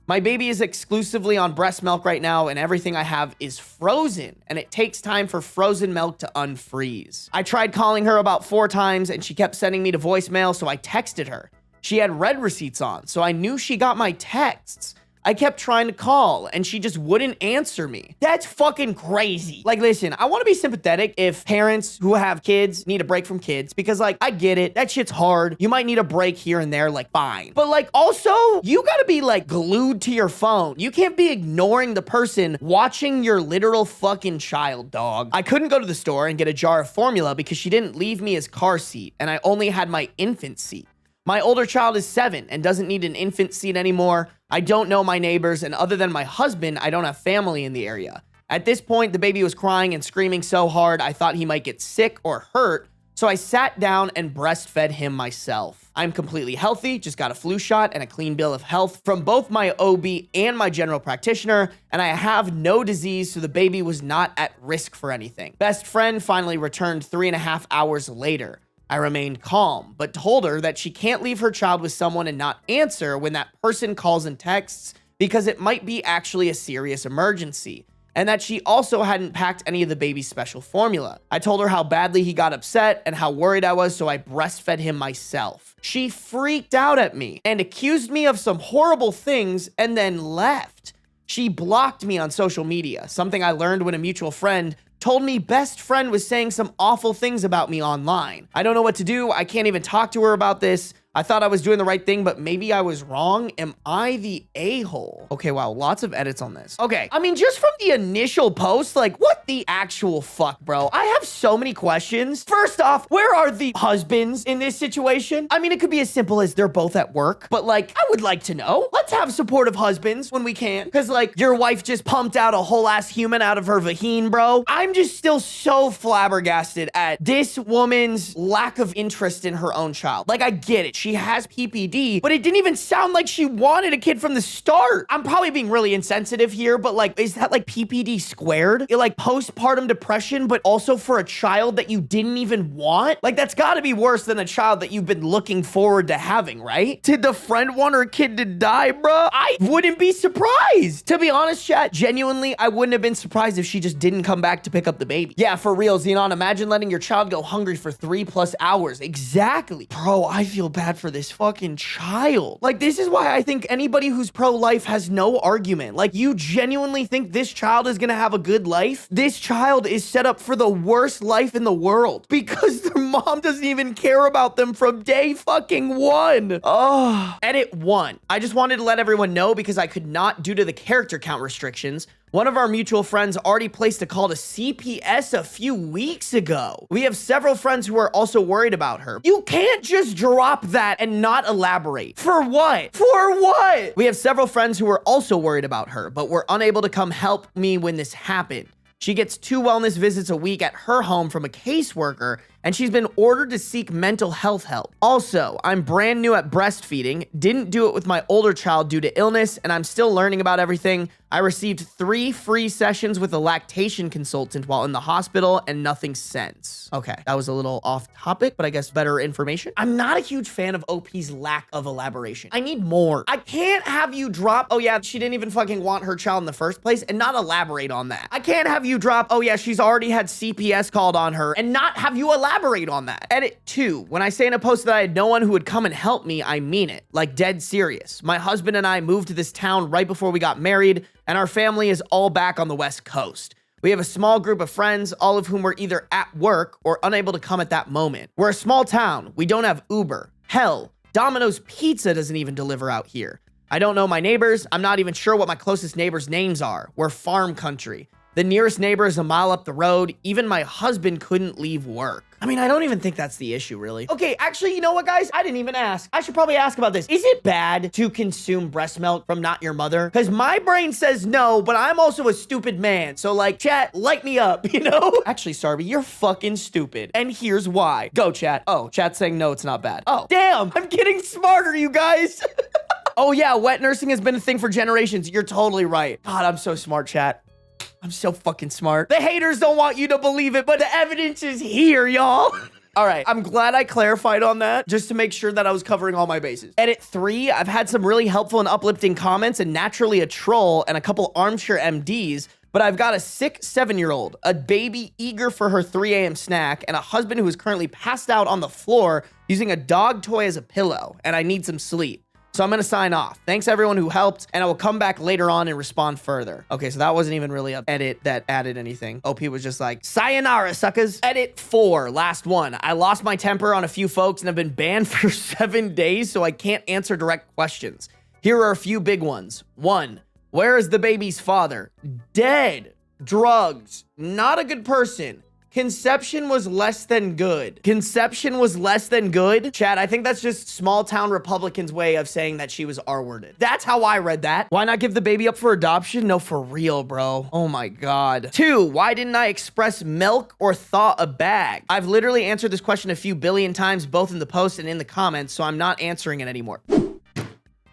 My baby is exclusively on breast milk right now, and everything I have is frozen, and it takes time for frozen milk to unfreeze. I tried calling her about 4 times, and she kept sending me to voicemail, so I texted her. She had read receipts on, so I knew she got my texts. I kept trying to call, and she just wouldn't answer me. That's fucking crazy. Like, listen, I want to be sympathetic if parents who have kids need a break from kids, because, like, I get it. That shit's hard. You might need a break here and there, like, fine. But, like, also, you gotta be, like, glued to your phone. You can't be ignoring the person watching your literal fucking child, dog. I couldn't go to the store and get a jar of formula because she didn't leave me his car seat, and I only had my infant seat. My older child is 7 and doesn't need an infant seat anymore. I don't know my neighbors, and other than my husband, I don't have family in the area. At this point, the baby was crying and screaming so hard, I thought he might get sick or hurt, so I sat down and breastfed him myself. I'm completely healthy, just got a flu shot and a clean bill of health from both my OB and my general practitioner, and I have no disease, so the baby was not at risk for anything. Best friend finally returned 3.5 hours later. I remained calm, but told her that she can't leave her child with someone and not answer when that person calls and texts because it might be actually a serious emergency, and that she also hadn't packed any of the baby's special formula. I told her how badly he got upset and how worried I was, so I breastfed him myself. She freaked out at me and accused me of some horrible things and then left. She blocked me on social media, something I learned when a mutual friend told me best friend was saying some awful things about me online. I don't know what to do. I can't even talk to her about this. I thought I was doing the right thing, but maybe I was wrong. Am I the a-hole? Okay, wow, lots of edits on this. Okay, I mean, just from the initial post, like, what the actual fuck, bro? I have so many questions. First off, where are the husbands in this situation? I mean, it could be as simple as they're both at work, but like, I would like to know. Let's have supportive husbands when we can, because like, your wife just pumped out a whole ass human out of her vagine, bro. I'm just still so flabbergasted at this woman's lack of interest in her own child. Like, I get it. She has PPD, but it didn't even sound like she wanted a kid from the start. I'm probably being really insensitive here, but like, is that like PPD squared? You're like postpartum depression, but also for a child that you didn't even want? Like, that's gotta be worse than a child that you've been looking forward to having, right? Did the friend want her kid to die, bro? I wouldn't be surprised. To be honest, chat, genuinely, I wouldn't have been surprised if she just didn't come back to pick up the baby. Yeah, for real, Xenon, imagine letting your child go hungry for 3+ hours. Exactly. Bro, I feel bad for this fucking child. Like, this is why I think anybody who's pro-life has no argument. Like, you genuinely think this child is gonna have a good life? This child is set up for the worst life in the world because their mom doesn't even care about them from day fucking 1. Oh. Edit 1. I just wanted to let everyone know because I could not due to the character count restrictions. One of our mutual friends already placed a call to CPS a few weeks ago. We have several friends who are also worried about her. You can't just drop that and not elaborate. For what? For what? We have several friends who are also worried about her, but were unable to come help me when this happened. She gets 2 wellness visits a week at her home from a caseworker, and she's been ordered to seek mental health help. Also, I'm brand new at breastfeeding, didn't do it with my older child due to illness, and I'm still learning about everything. I received 3 free sessions with a lactation consultant while in the hospital and nothing since. Okay, that was a little off topic, but I guess better information. I'm not a huge fan of OP's lack of elaboration. I need more. I can't have you drop, oh yeah, she didn't even fucking want her child in the first place and not elaborate on that. I can't have you drop, oh yeah, she's already had CPS called on her and not have you elaborate on that. Edit 2. When I say in a post that I had no one who would come and help me, I mean it. Like dead serious. My husband and I moved to this town right before we got married, and our family is all back on the West Coast. We have a small group of friends, all of whom were either at work or unable to come at that moment. We're a small town. We don't have Uber. Hell, Domino's Pizza doesn't even deliver out here. I don't know my neighbors. I'm not even sure what my closest neighbors' names are. We're farm country. The nearest neighbor is a mile up the road. Even my husband couldn't leave work. I mean, I don't even think that's the issue, really. Okay, actually, you know what, guys? I didn't even ask. I should probably ask about this. Is it bad to consume breast milk from not your mother? Because my brain says no, but I'm also a stupid man. So, like, chat, light me up, you know? Actually, Sarby, you're fucking stupid. And here's why. Go, chat. Oh, chat's saying no, it's not bad. Oh, damn, I'm getting smarter, you guys. Oh, yeah, wet nursing has been a thing for generations. You're totally right. God, I'm so smart, chat. I'm so fucking smart. The haters don't want you to believe it, but the evidence is here, y'all. All right, I'm glad I clarified on that just to make sure that I was covering all my bases. Edit 3, I've had some really helpful and uplifting comments and naturally a troll and a couple armchair MDs, but I've got a sick 7-year-old, a baby eager for her 3 a.m. snack, and a husband who is currently passed out on the floor using a dog toy as a pillow, and I need some sleep. So I'm going to sign off. Thanks everyone who helped, and I will come back later on and respond further. Okay, so that wasn't even really an edit that added anything. OP was just like, sayonara, suckers. Edit 4, last one. I lost my temper on a few folks and have been banned for 7 days, so I can't answer direct questions. Here are a few big ones. 1, where is the baby's father? Dead. Drugs. Not a good person. Conception was less than good. Conception was less than good? Chad, I think that's just small town Republicans' way of saying that she was R-worded. That's how I read that. Why not give the baby up for adoption? No, for real, bro. Oh my God. 2, why didn't I express milk or thaw a bag? I've literally answered this question a few billion times, both in the post and in the comments, so I'm not answering it anymore.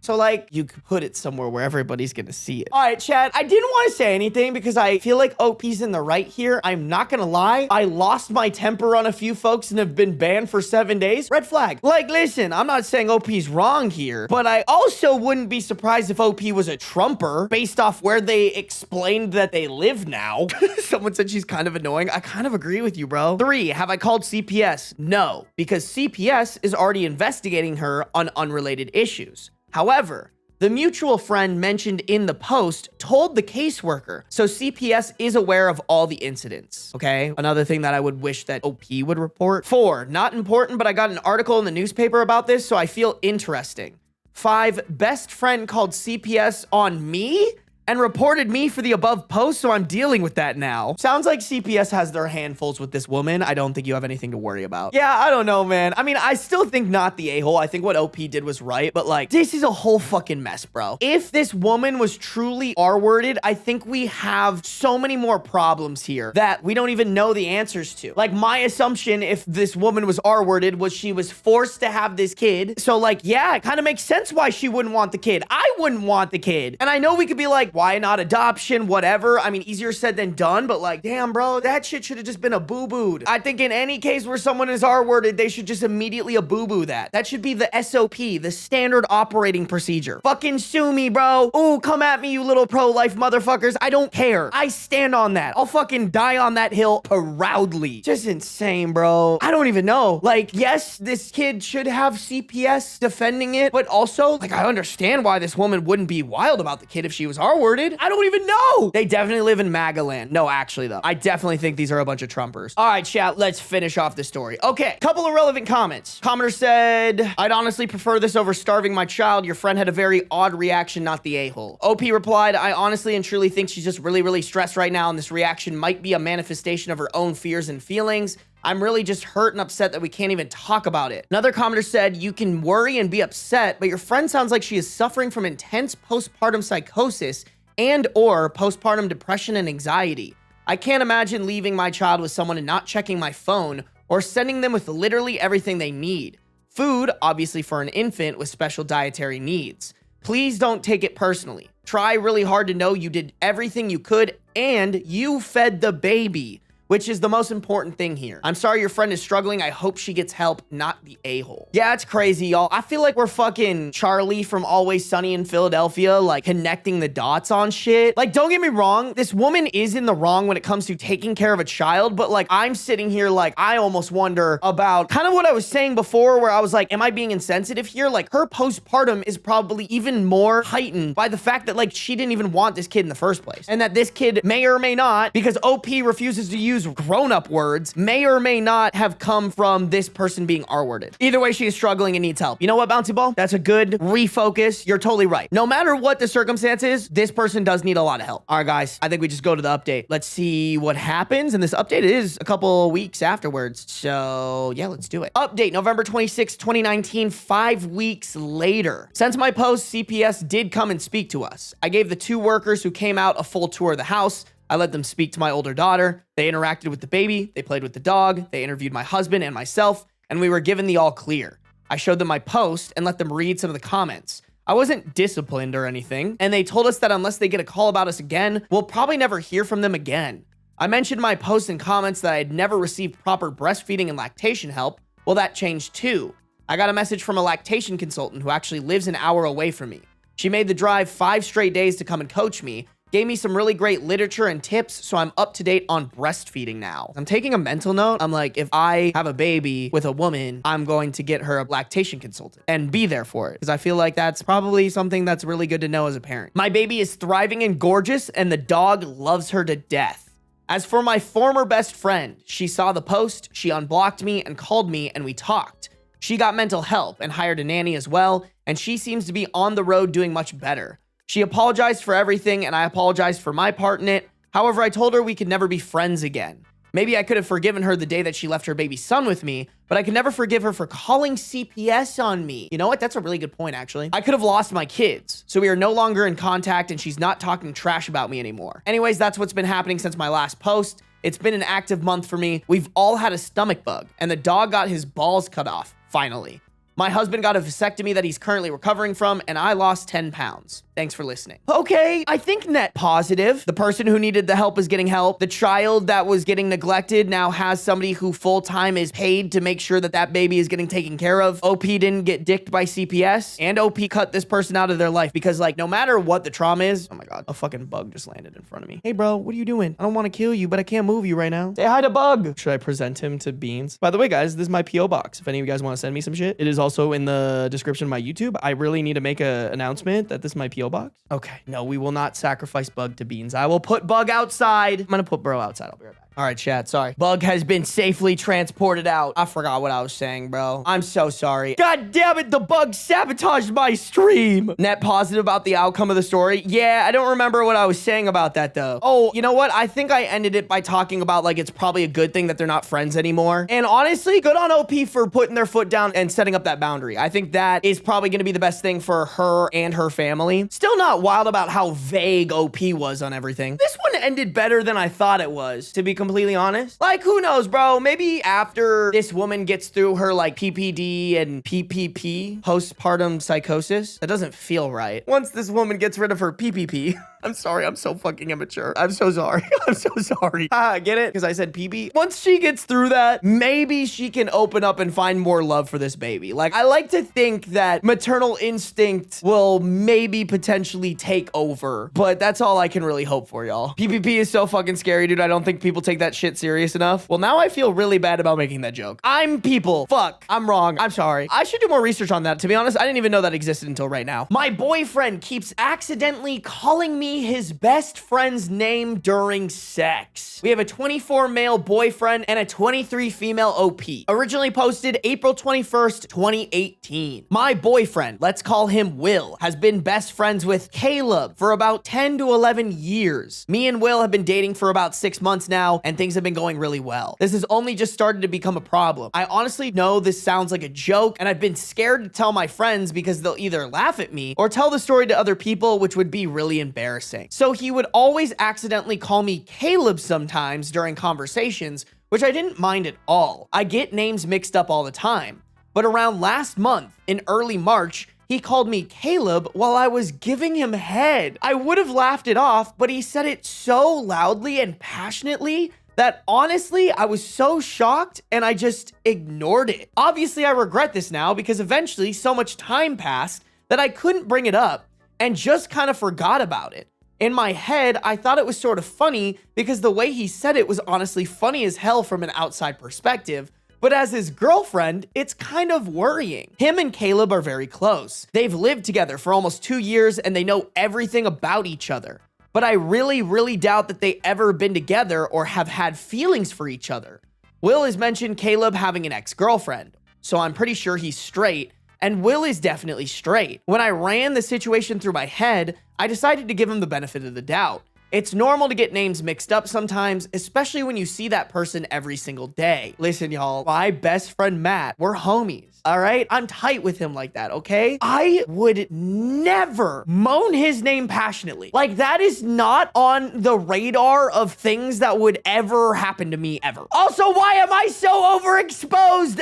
So, like, you could put it somewhere where everybody's gonna see it. All right, Chad, I didn't want to say anything because I feel like OP's in the right here. I'm not gonna lie. I lost my temper on a few folks and have been banned for 7 days. Red flag. Like, listen, I'm not saying OP's wrong here, but I also wouldn't be surprised if OP was a Trumper based off where they explained that they live now. Someone said she's kind of annoying. I kind of agree with you, bro. 3, have I called CPS? No, because CPS is already investigating her on unrelated issues. However, the mutual friend mentioned in the post told the caseworker, so CPS is aware of all the incidents, okay? Another thing that I would wish that OP would report. 4, not important, but I got an article in the newspaper about this, so I feel interesting. 5, best friend called CPS on me and reported me for the above post, so I'm dealing with that now. Sounds like CPS has their handfuls with this woman. I don't think you have anything to worry about. Yeah, I don't know, man. I mean, I still think not the a-hole. I think what OP did was right, but like, this is a whole fucking mess, bro. If this woman was truly R-worded, I think we have so many more problems here that we don't even know the answers to. Like, my assumption, if this woman was R-worded, was she was forced to have this kid. So like, yeah, it kind of makes sense why she wouldn't want the kid. I wouldn't want the kid. And I know we could be like, why not adoption, whatever. I mean, easier said than done, but like, damn, bro, that shit should have just been a boo-booed. I think in any case where someone is R-worded, they should just immediately a boo-boo that. That should be the SOP, the standard operating procedure. Fucking sue me, bro. Ooh, come at me, you little pro-life motherfuckers. I don't care. I stand on that. I'll fucking die on that hill proudly. Just insane, bro. I don't even know. Like, yes, this kid should have CPS defending it, but also, like, I understand why this woman wouldn't be wild about the kid if she was R-worded. I don't even know. They definitely live in MAGA land. No, actually, though. I definitely think these are a bunch of Trumpers. All right, chat, let's finish off the story. Okay, couple of relevant comments. Commenter said, I'd honestly prefer this over starving my child. Your friend had a very odd reaction, not the a-hole. OP replied, I honestly and truly think she's just really, really stressed right now, and this reaction might be a manifestation of her own fears and feelings. I'm really just hurt and upset that we can't even talk about it. Another commenter said, you can worry and be upset, but your friend sounds like she is suffering from intense postpartum psychosis and or postpartum depression and anxiety. I can't imagine leaving my child with someone and not checking my phone or sending them with literally everything they need. Food, obviously for an infant with special dietary needs. Please don't take it personally. Try really hard to know you did everything you could and you fed the baby, which is the most important thing here. I'm sorry your friend is struggling. I hope she gets help, not the a-hole. Yeah, it's crazy, y'all. I feel like we're fucking Charlie from Always Sunny in Philadelphia, like connecting the dots on shit. Like, don't get me wrong. This woman is in the wrong when it comes to taking care of a child, but like, I'm sitting here like, I almost wonder about kind of what I was saying before where I was like, am I being insensitive here? Like, her postpartum is probably even more heightened by the fact that like, she didn't even want this kid in the first place. And that this kid may or may not, because OP refuses to use grown-up words, may or may not have come from this person being R-worded. Either way, she is struggling and needs help. You know what, Bouncy Ball? That's a good refocus. You're totally right. No matter what the circumstance is, this person does need a lot of help. All right, guys, I think we just go to the update. Let's see what happens. And this update is a couple weeks afterwards. So yeah, let's do it. Update November 26, 2019, 5 weeks later. Since my post, CPS did come and speak to us. I gave the 2 workers who came out a full tour of the house. I let them speak to my older daughter. They interacted with the baby. They played with the dog. They interviewed my husband and myself, and we were given the all clear. I showed them my post and let them read some of the comments. I wasn't disciplined or anything, and they told us that unless they get a call about us again, we'll probably never hear from them again. I mentioned in my posts and comments that I had never received proper breastfeeding and lactation help. Well, that changed too. I got a message from a lactation consultant who actually lives an hour away from me. She made the drive 5 straight days to come and coach me, gave me some really great literature and tips, so I'm up to date on breastfeeding now. I'm taking a mental note. I'm like, if I have a baby with a woman, I'm going to get her a lactation consultant and be there for it, because I feel like that's probably something that's really good to know as a parent. My baby is thriving and gorgeous, and the dog loves her to death. As for my former best friend, she saw the post, she unblocked me and called me, and we talked. She got mental help and hired a nanny as well, and she seems to be on the road doing much better. She apologized for everything, and I apologized for my part in it. However, I told her we could never be friends again. Maybe I could have forgiven her the day that she left her baby son with me, but I could never forgive her for calling CPS on me. You know what? That's a really good point, actually. I could have lost my kids, so we are no longer in contact, and she's not talking trash about me anymore. Anyways, that's what's been happening since my last post. It's been an active month for me. We've all had a stomach bug, and the dog got his balls cut off, finally. My husband got a vasectomy that he's currently recovering from, and I lost 10 pounds. Thanks for listening. Okay, I think net positive. The person who needed the help is getting help. The child that was getting neglected now has somebody who full-time is paid to make sure that that baby is getting taken care of. OP didn't get dicked by CPS, and OP cut this person out of their life because, like, no matter what the trauma is, oh my God, a fucking bug just landed in front of me. Hey, bro, what are you doing? I don't want to kill you, but I can't move you right now. Say hi to Bug. Should I present him to Beans? By the way, guys, this is my P.O. box. If any of you guys want to send me some shit, it is also in the description of my YouTube. I really need to make an announcement that this is my P.O. box. Okay, no, we will not sacrifice Bug to Beans. I will put Bug outside. I'm gonna put Bro outside. I'll be right back. All right, chat, sorry. Bug has been safely transported out. I forgot what I was saying, bro. I'm so sorry. God damn it, the bug sabotaged my stream. Net positive about the outcome of the story. Yeah, I don't remember what I was saying about that, though. Oh, you know what? I think I ended it by talking about, like, it's probably a good thing that they're not friends anymore. And honestly, good on OP for putting their foot down and setting up that boundary. I think that is probably going to be the best thing for her and her family. Still not wild about how vague OP was on everything. This one ended better than I thought it was, to be completely honest. Like, who knows, bro? Maybe after this woman gets through her, like, PPD and PPP, postpartum psychosis, that doesn't feel right. Once this woman gets rid of her PPP, I'm sorry, I'm so fucking immature. I'm so sorry. I'm so sorry. Get it? Because I said PB. Once she gets through that, maybe she can open up and find more love for this baby. Like, I like to think that maternal instinct will maybe potentially take over, but that's all I can really hope for, y'all. PPP is so fucking scary, dude. I don't think people take that shit serious enough. Well, now I feel really bad about making that joke. I'm people. Fuck. I'm wrong. I'm sorry. I should do more research on that. To be honest, I didn't even know that existed until right now. My boyfriend keeps accidentally calling me his best friend's name during sex. We have a 24 male boyfriend and a 23 female OP. Originally posted April 21st, 2018. My boyfriend, let's call him Will, has been best friends with Caleb for about 10 to 11 years. Me and Will have been dating for about 6 months now, and things have been going really well. This has only just started to become a problem. I honestly know this sounds like a joke, and I've been scared to tell my friends because they'll either laugh at me or tell the story to other people, which would be really embarrassing. So he would always accidentally call me Caleb sometimes during conversations, which I didn't mind at all. I get names mixed up all the time. But around last month, in early March, he called me Caleb while I was giving him head. I would have laughed it off, but he said it so loudly and passionately that honestly, I was so shocked and I just ignored it. Obviously, I regret this now because eventually so much time passed that I couldn't bring it up and just kind of forgot about it. In my head, I thought it was sort of funny because the way he said it was honestly funny as hell from an outside perspective. But as his girlfriend, it's kind of worrying. Him and Caleb are very close. They've lived together for almost 2 years and they know everything about each other. But I really doubt that they ever been together or have had feelings for each other. Will has mentioned Caleb having an ex-girlfriend, so I'm pretty sure he's straight, and Will is definitely straight. When I ran the situation through my head, I decided to give him the benefit of the doubt. It's normal to get names mixed up sometimes, especially when you see that person every single day. Listen, y'all, my best friend Matt, we're homies. All right, I'm tight with him like that, okay? I would never moan his name passionately. Like, that is not on the radar of things that would ever happen to me ever. Also, why am I so overexposed?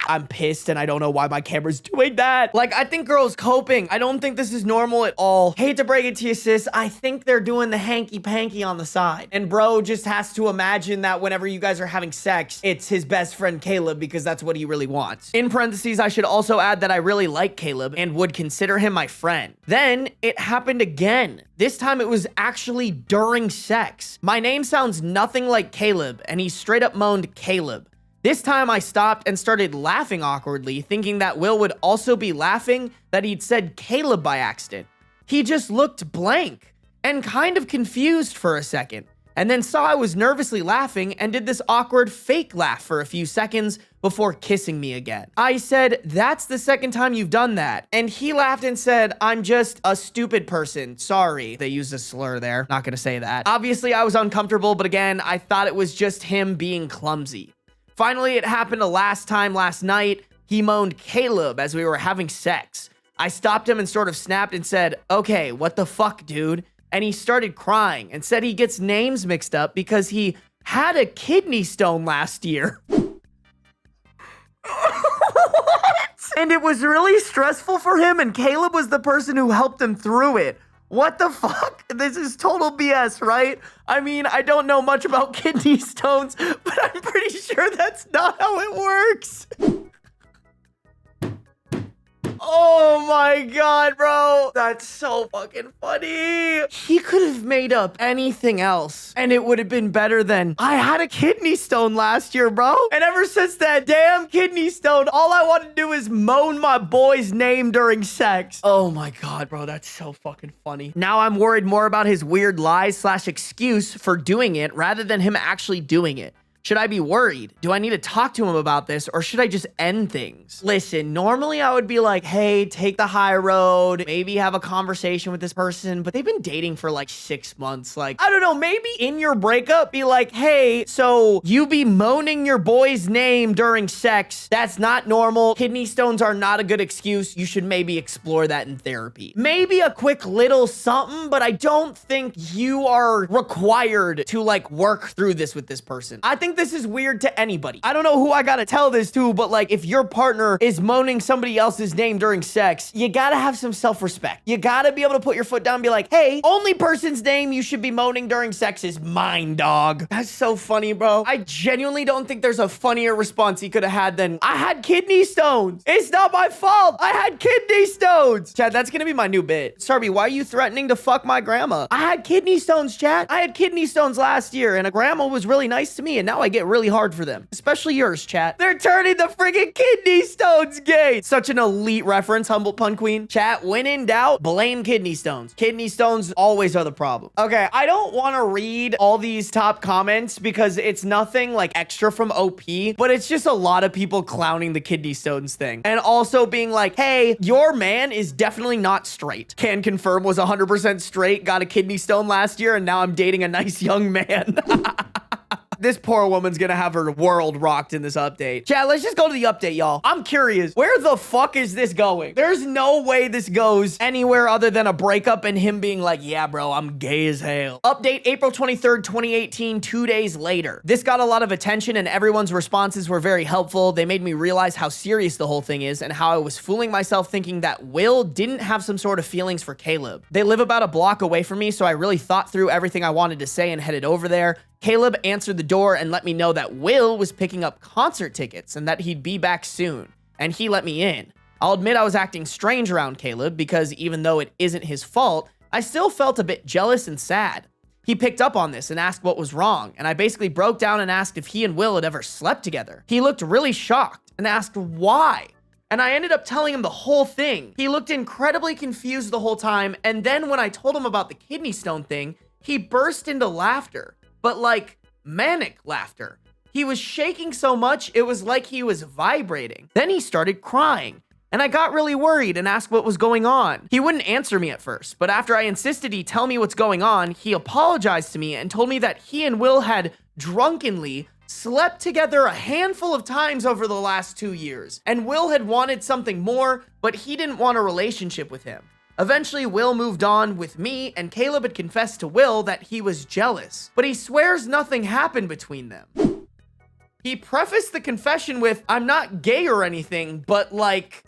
I'm pissed and I don't know why my camera's doing that. Like, I think girls coping. I don't think this is normal at all. Hate to break it to you, sis. I think they're doing the hanky-panky on the side. And bro just has to imagine that whenever you guys are having sex, it's his best friend Caleb because that's what he really wants. In parentheses, I should also add that I really like Caleb and would consider him my friend. Then it happened again. This time it was actually during sex. My name sounds nothing like Caleb and he straight up moaned Caleb. This time I stopped and started laughing awkwardly, thinking that Will would also be laughing that he'd said Caleb by accident. He just looked blank and kind of confused for a second, and then saw I was nervously laughing and did this awkward fake laugh for a few seconds before kissing me again. I said, "That's the second time you've done that." And he laughed and said, "I'm just a stupid person. Sorry." They used a slur there. Not gonna say that. Obviously, I was uncomfortable, but again, I thought it was just him being clumsy. Finally, it happened last night. He moaned Caleb as we were having sex. I stopped him and sort of snapped and said, "Okay, what the fuck, dude?" And he started crying and said he gets names mixed up because he had a kidney stone last year. And it was really stressful for him, and Caleb was the person who helped him through it. What the fuck? This is total BS, right? I mean, I don't know much about kidney stones, but I'm pretty sure that's not how it works. Oh my god, bro. That's so fucking funny. He could have made up anything else, and it would have been better than, "I had a kidney stone last year, bro." And ever since that damn kidney stone, all I want to do is moan my boy's name during sex. Oh my god, bro. That's so fucking funny. Now I'm worried more about his weird lies/excuse for doing it rather than him actually doing it. Should I be worried? Do I need to talk to him about this, or should I just end things? Listen, normally I would be like, hey, take the high road, maybe have a conversation with this person, but they've been dating for like 6 months. Like, I don't know, maybe in your breakup, be like, hey, so you be moaning your boy's name during sex. That's not normal. Kidney stones are not a good excuse. You should maybe explore that in therapy. Maybe a quick little something, but I don't think you are required to like work through this with this person. I think this is weird to anybody. I don't know who I gotta tell this to, but like, if your partner is moaning somebody else's name during sex, you gotta have some self-respect. You gotta be able to put your foot down and be like, hey, only person's name you should be moaning during sex is mine, dog. That's so funny, bro. I genuinely don't think there's a funnier response he could have had than, I had kidney stones. It's not my fault. I had kidney stones. Chad, that's gonna be my new bit. Sarby, why are you threatening to fuck my grandma? I had kidney stones, Chad. I had kidney stones last year, and a grandma was really nice to me, and now I get really hard for them, especially yours, chat. They're turning the friggin' kidney stones gay. Such an elite reference, humble pun queen. Chat, when in doubt, blame kidney stones. Kidney stones always are the problem. Okay, I don't want to read all these top comments because it's nothing like extra from OP, but it's just a lot of people clowning the kidney stones thing. And also being like, hey, your man is definitely not straight. Can confirm was 100% straight, got a kidney stone last year, and now I'm dating a nice young man. This poor woman's gonna have her world rocked in this update. Chat, let's just go to the update, y'all. I'm curious, where the fuck is this going? There's no way this goes anywhere other than a breakup and him being like, yeah, bro, I'm gay as hell. Update April 23rd, 2018, 2 days later. This got a lot of attention and everyone's responses were very helpful. They made me realize how serious the whole thing is and how I was fooling myself thinking that Will didn't have some sort of feelings for Caleb. They live about a block away from me, so I really thought through everything I wanted to say and headed over there. Caleb answered the door and let me know that Will was picking up concert tickets and that he'd be back soon, and he let me in. I'll admit I was acting strange around Caleb because even though it isn't his fault, I still felt a bit jealous and sad. He picked up on this and asked what was wrong, and I basically broke down and asked if he and Will had ever slept together. He looked really shocked and asked why. And I ended up telling him the whole thing. He looked incredibly confused the whole time, and then when I told him about the kidney stone thing, he burst into laughter, but like manic laughter. He was shaking so much, it was like he was vibrating. Then he started crying, and I got really worried and asked what was going on. He wouldn't answer me at first, but after I insisted he tell me what's going on, he apologized to me and told me that he and Will had drunkenly slept together a handful of times over the last 2 years, and Will had wanted something more, but he didn't want a relationship with him. Eventually, Will moved on with me, and Caleb had confessed to Will that he was jealous, but he swears nothing happened between them. He prefaced the confession with, I'm not gay or anything, but like, ...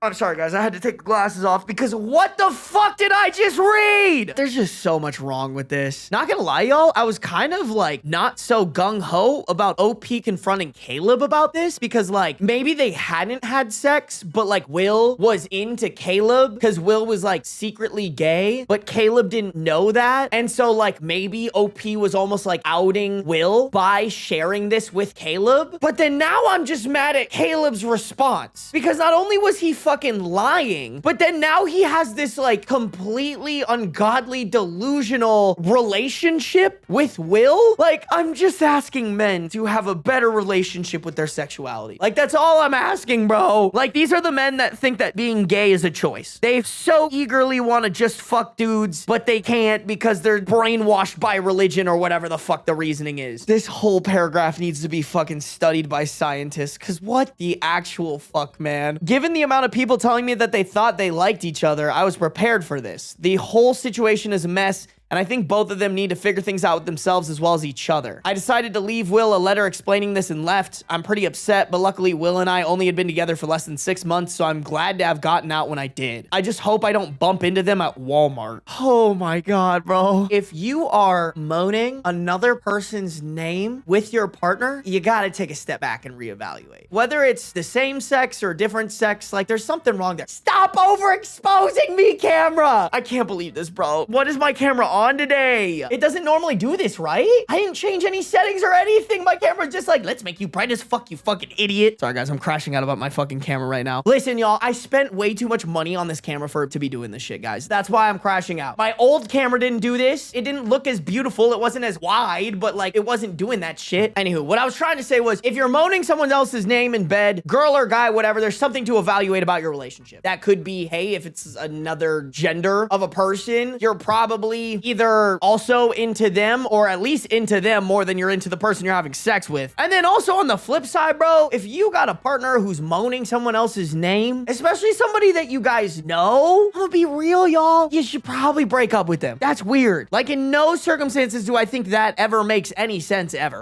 I'm sorry, guys. I had to take the glasses off because what the fuck did I just read? There's just so much wrong with this. Not gonna lie, y'all. I was kind of like not so gung-ho about OP confronting Caleb about this because like maybe they hadn't had sex, but like Will was into Caleb because Will was like secretly gay, but Caleb didn't know that. And so like maybe OP was almost like outing Will by sharing this with Caleb. But then now I'm just mad at Caleb's response because not only was he fucking lying, but then now he has this like completely ungodly delusional relationship with Will. Like, I'm just asking men to have a better relationship with their sexuality. Like, that's all I'm asking, bro. Like, these are the men that think that being gay is a choice. They so eagerly want to just fuck dudes, but they can't because they're brainwashed by religion or whatever the fuck the reasoning is. This whole paragraph needs to be fucking studied by scientists because what the actual fuck, man? Given the amount of people telling me that they thought they liked each other, I was prepared for this. The whole situation is a mess, and I think both of them need to figure things out with themselves as well as each other. I decided to leave Will a letter explaining this and left. I'm pretty upset, but luckily Will and I only had been together for less than 6 months, so I'm glad to have gotten out when I did. I just hope I don't bump into them at Walmart. Oh my god, bro. If you are moaning another person's name with your partner, you gotta take a step back and reevaluate. Whether it's the same sex or different sex, like there's something wrong there. Stop overexposing me, camera! I can't believe this, bro. What is my camera on today? It doesn't normally do this, right? I didn't change any settings or anything. My camera's just like, let's make you bright as fuck, you fucking idiot. Sorry, guys. I'm crashing out about my fucking camera right now. Listen, y'all. I spent way too much money on this camera for it to be doing this shit, guys. That's why I'm crashing out. My old camera didn't do this. It didn't look as beautiful. It wasn't as wide, but like, it wasn't doing that shit. Anywho, what I was trying to say was, if you're moaning someone else's name in bed, girl or guy, whatever, there's something to evaluate about your relationship. That could be, hey, if it's another gender of a person, you're probably either also into them or at least into them more than you're into the person you're having sex with. And then also on the flip side, bro, if you got a partner who's moaning someone else's name, especially somebody that you guys know, I'm gonna be real, y'all, you should probably break up with them. That's weird. Like, in no circumstances do I think that ever makes any sense ever.